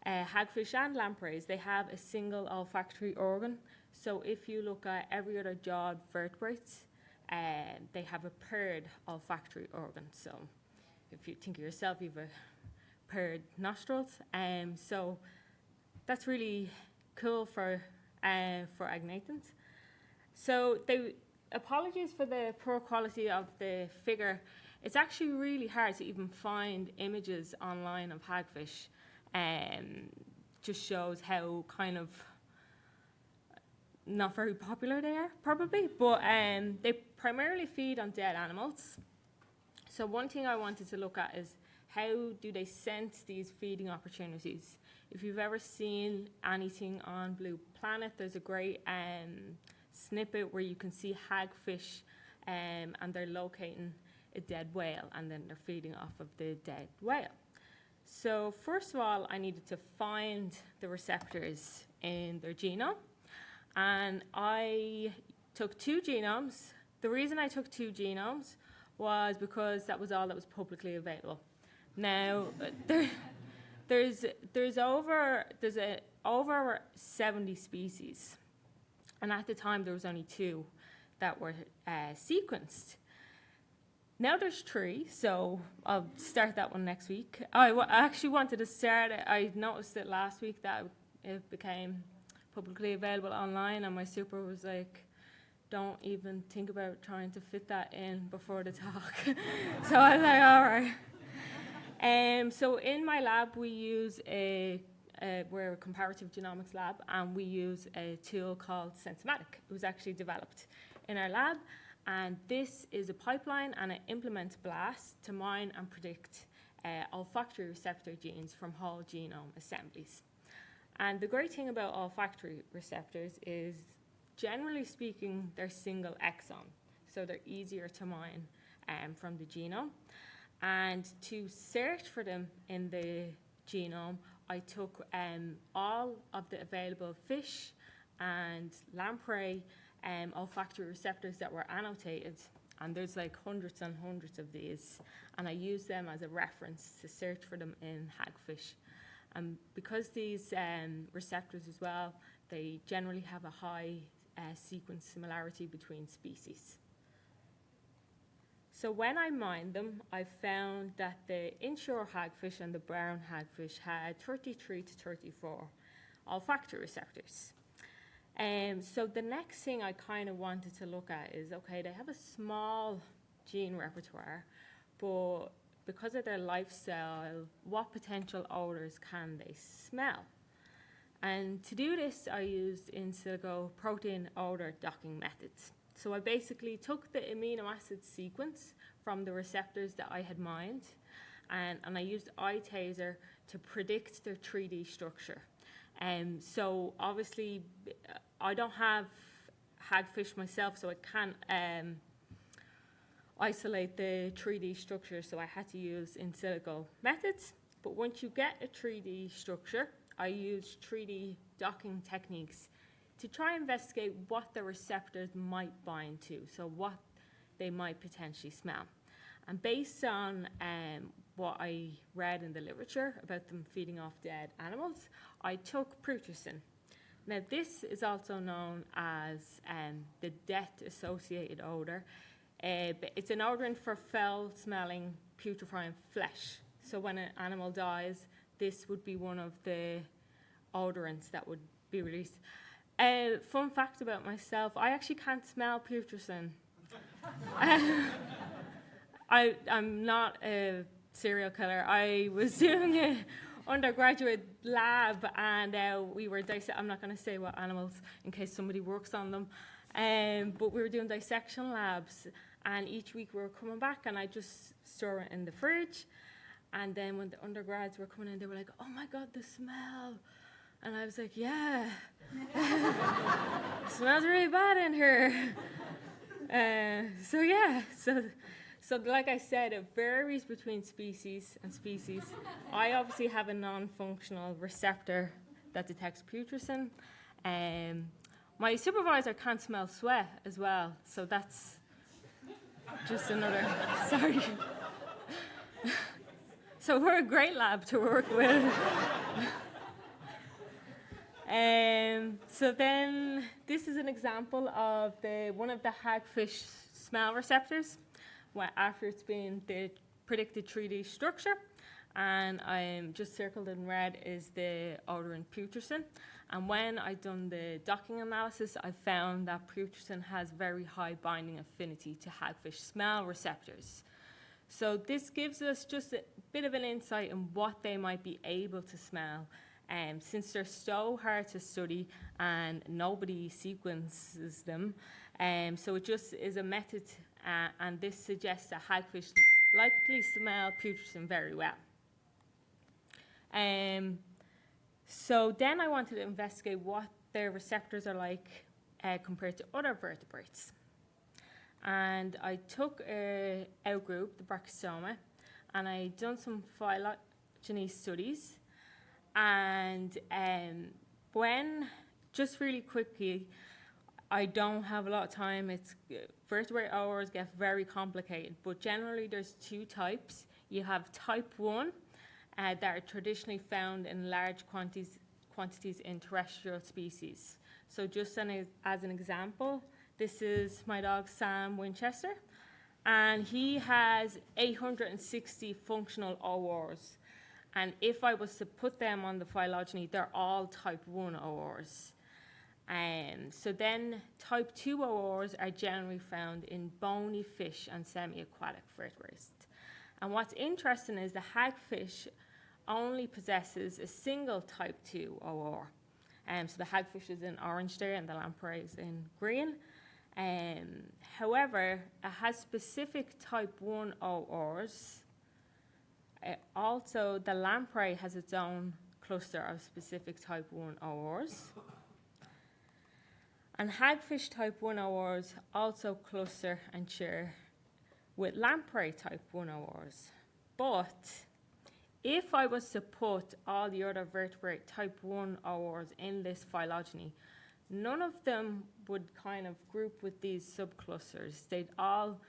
hagfish and lampreys, they have a single olfactory organ. So if you look at every other jawed vertebrates, they have a paired olfactory organ. So if you think of yourself, you have a paired nostrils. So that's really cool for for agnatans. So apologies for the poor quality of the figure. It's actually really hard to even find images online of hagfish. Just shows how kind of not very popular they are, probably. But they primarily feed on dead animals. So one thing I wanted to look at is how do they sense these feeding opportunities? If you've ever seen anything on Blue Planet, there's a great snippet where you can see hagfish and they're locating a dead whale and then they're feeding off of the dead whale. So first of all, I needed to find the receptors in their genome, and I took 2 genomes. The reason I took 2 genomes was because that was all that was publicly available. Now, there's over 70 species, and at the time there was only 2 that were sequenced. Now there's 3, so I'll start that one next week. I actually wanted to start it. I noticed it last week that it became publicly available online, and my super was like, don't even think about trying to fit that in before the talk. So I was like, all right. So in my lab, we use we're a comparative genomics lab, and we use a tool called Sensomatic. It was actually developed in our lab. And this is a pipeline, and it implements BLAST to mine and predict olfactory receptor genes from whole genome assemblies. And the great thing about olfactory receptors is, generally speaking, they're single exon, so they're easier to mine from the genome. And to search for them in the genome, I took all of the available fish and lamprey olfactory receptors that were annotated, and there's like hundreds and hundreds of these, and I use them as a reference to search for them in hagfish. And because these receptors as well, they generally have a high sequence similarity between species. So when I mined them, I found that the inshore hagfish and the brown hagfish had 33 to 34 olfactory receptors. So the next thing I kind of wanted to look at is, okay, they have a small gene repertoire, but because of their lifestyle, what potential odors can they smell? And to do this, I used in silico protein odor docking methods. So I basically took the amino acid sequence from the receptors that I had mined, and I used iTaser to predict their 3D structure. So obviously, I don't have hagfish myself, so I can't isolate the 3D structure, so I had to use in silico methods. But once you get a 3D structure, I used 3D docking techniques to try and investigate what the receptors might bind to, so what they might potentially smell. And based on what I read in the literature about them feeding off dead animals, I took putrescine. Now, this is also known as the death-associated odor. But it's an odorant for foul-smelling, putrefying flesh. So when an animal dies, this would be one of the odorants that would be released. Fun fact about myself, I actually can't smell putrescine. I'm not a serial killer. I was doing an undergraduate lab, and we were I'm not going to say what animals in case somebody works on them, but we were doing dissection labs, and each week we were coming back, and I just store it in the fridge. And then when the undergrads were coming in, they were like, "Oh my God, the smell!" And I was like, "Yeah, it smells really bad in here." So like I said, it varies between species and species. I obviously have a non-functional receptor that detects putrescine. My supervisor can't smell sweat as well, so that's just another, sorry. So we're a great lab to work with. So then this is an example of one of the hagfish smell receptors after it's been the predicted 3D structure. and I'm just circled in red is the odorant putrescin. And when I've done the docking analysis, I found that putrescin has very high binding affinity to hagfish smell receptors. So this gives us just a bit of an insight on what they might be able to smell. Since they're so hard to study and nobody sequences them, so it just is a method, and this suggests that hagfish likely smell putrescin very well. So then I wanted to investigate what their receptors are like compared to other vertebrates. And I took a outgroup, the Brachystoma, and I done some phylogeny studies. And just really quickly, I don't have a lot of time. Vertebrate ORs get very complicated, but generally there's two types. You have type 1 that are traditionally found in large quantities in terrestrial species. So just as an example, this is my dog Sam Winchester, and he has 860 functional ORs. And if I was to put them on the phylogeny, they're all type 1 ORs. So then type 2 ORs are generally found in bony fish and semi-aquatic vertebrates. And what's interesting is the hagfish only possesses a single type 2 OR. So the hagfish is in orange there and the lamprey is in green. However, it has specific type 1 ORs. Also, the lamprey has its own cluster of specific type 1 ORs. And hagfish type 1 ORs also cluster and share with lamprey type 1 ORs. But if I was to put all the other vertebrate type 1 ORs in this phylogeny, none of them would kind of group with these subclusters. They'd all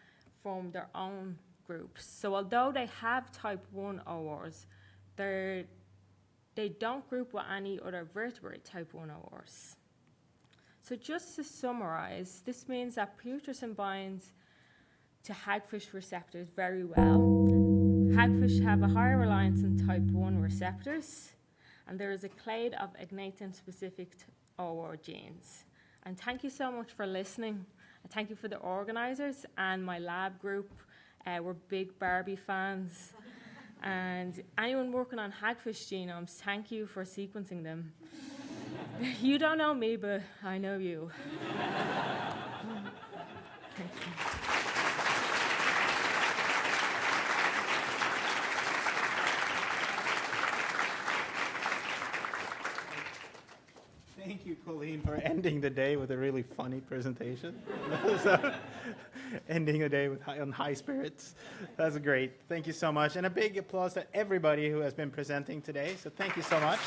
form their own groups. So although they have type 1 ORs, they don't group with any other vertebrate type 1 ORs. So just to summarize, this means that putrescin binds to hagfish receptors very well. Hagfish have a higher reliance on type 1 receptors, and there is a clade of ignatin-specific OR genes. And thank you so much for listening. And thank you for the organizers and my lab group. We're big Barbie fans. And anyone working on hagfish genomes, thank you for sequencing them. You don't know me, but I know you. Thank you. Thank you, Colleen, for ending the day with a really funny presentation. Ending the day on high spirits. That's great. Thank you so much. And a big applause to everybody who has been presenting today. So thank you so much.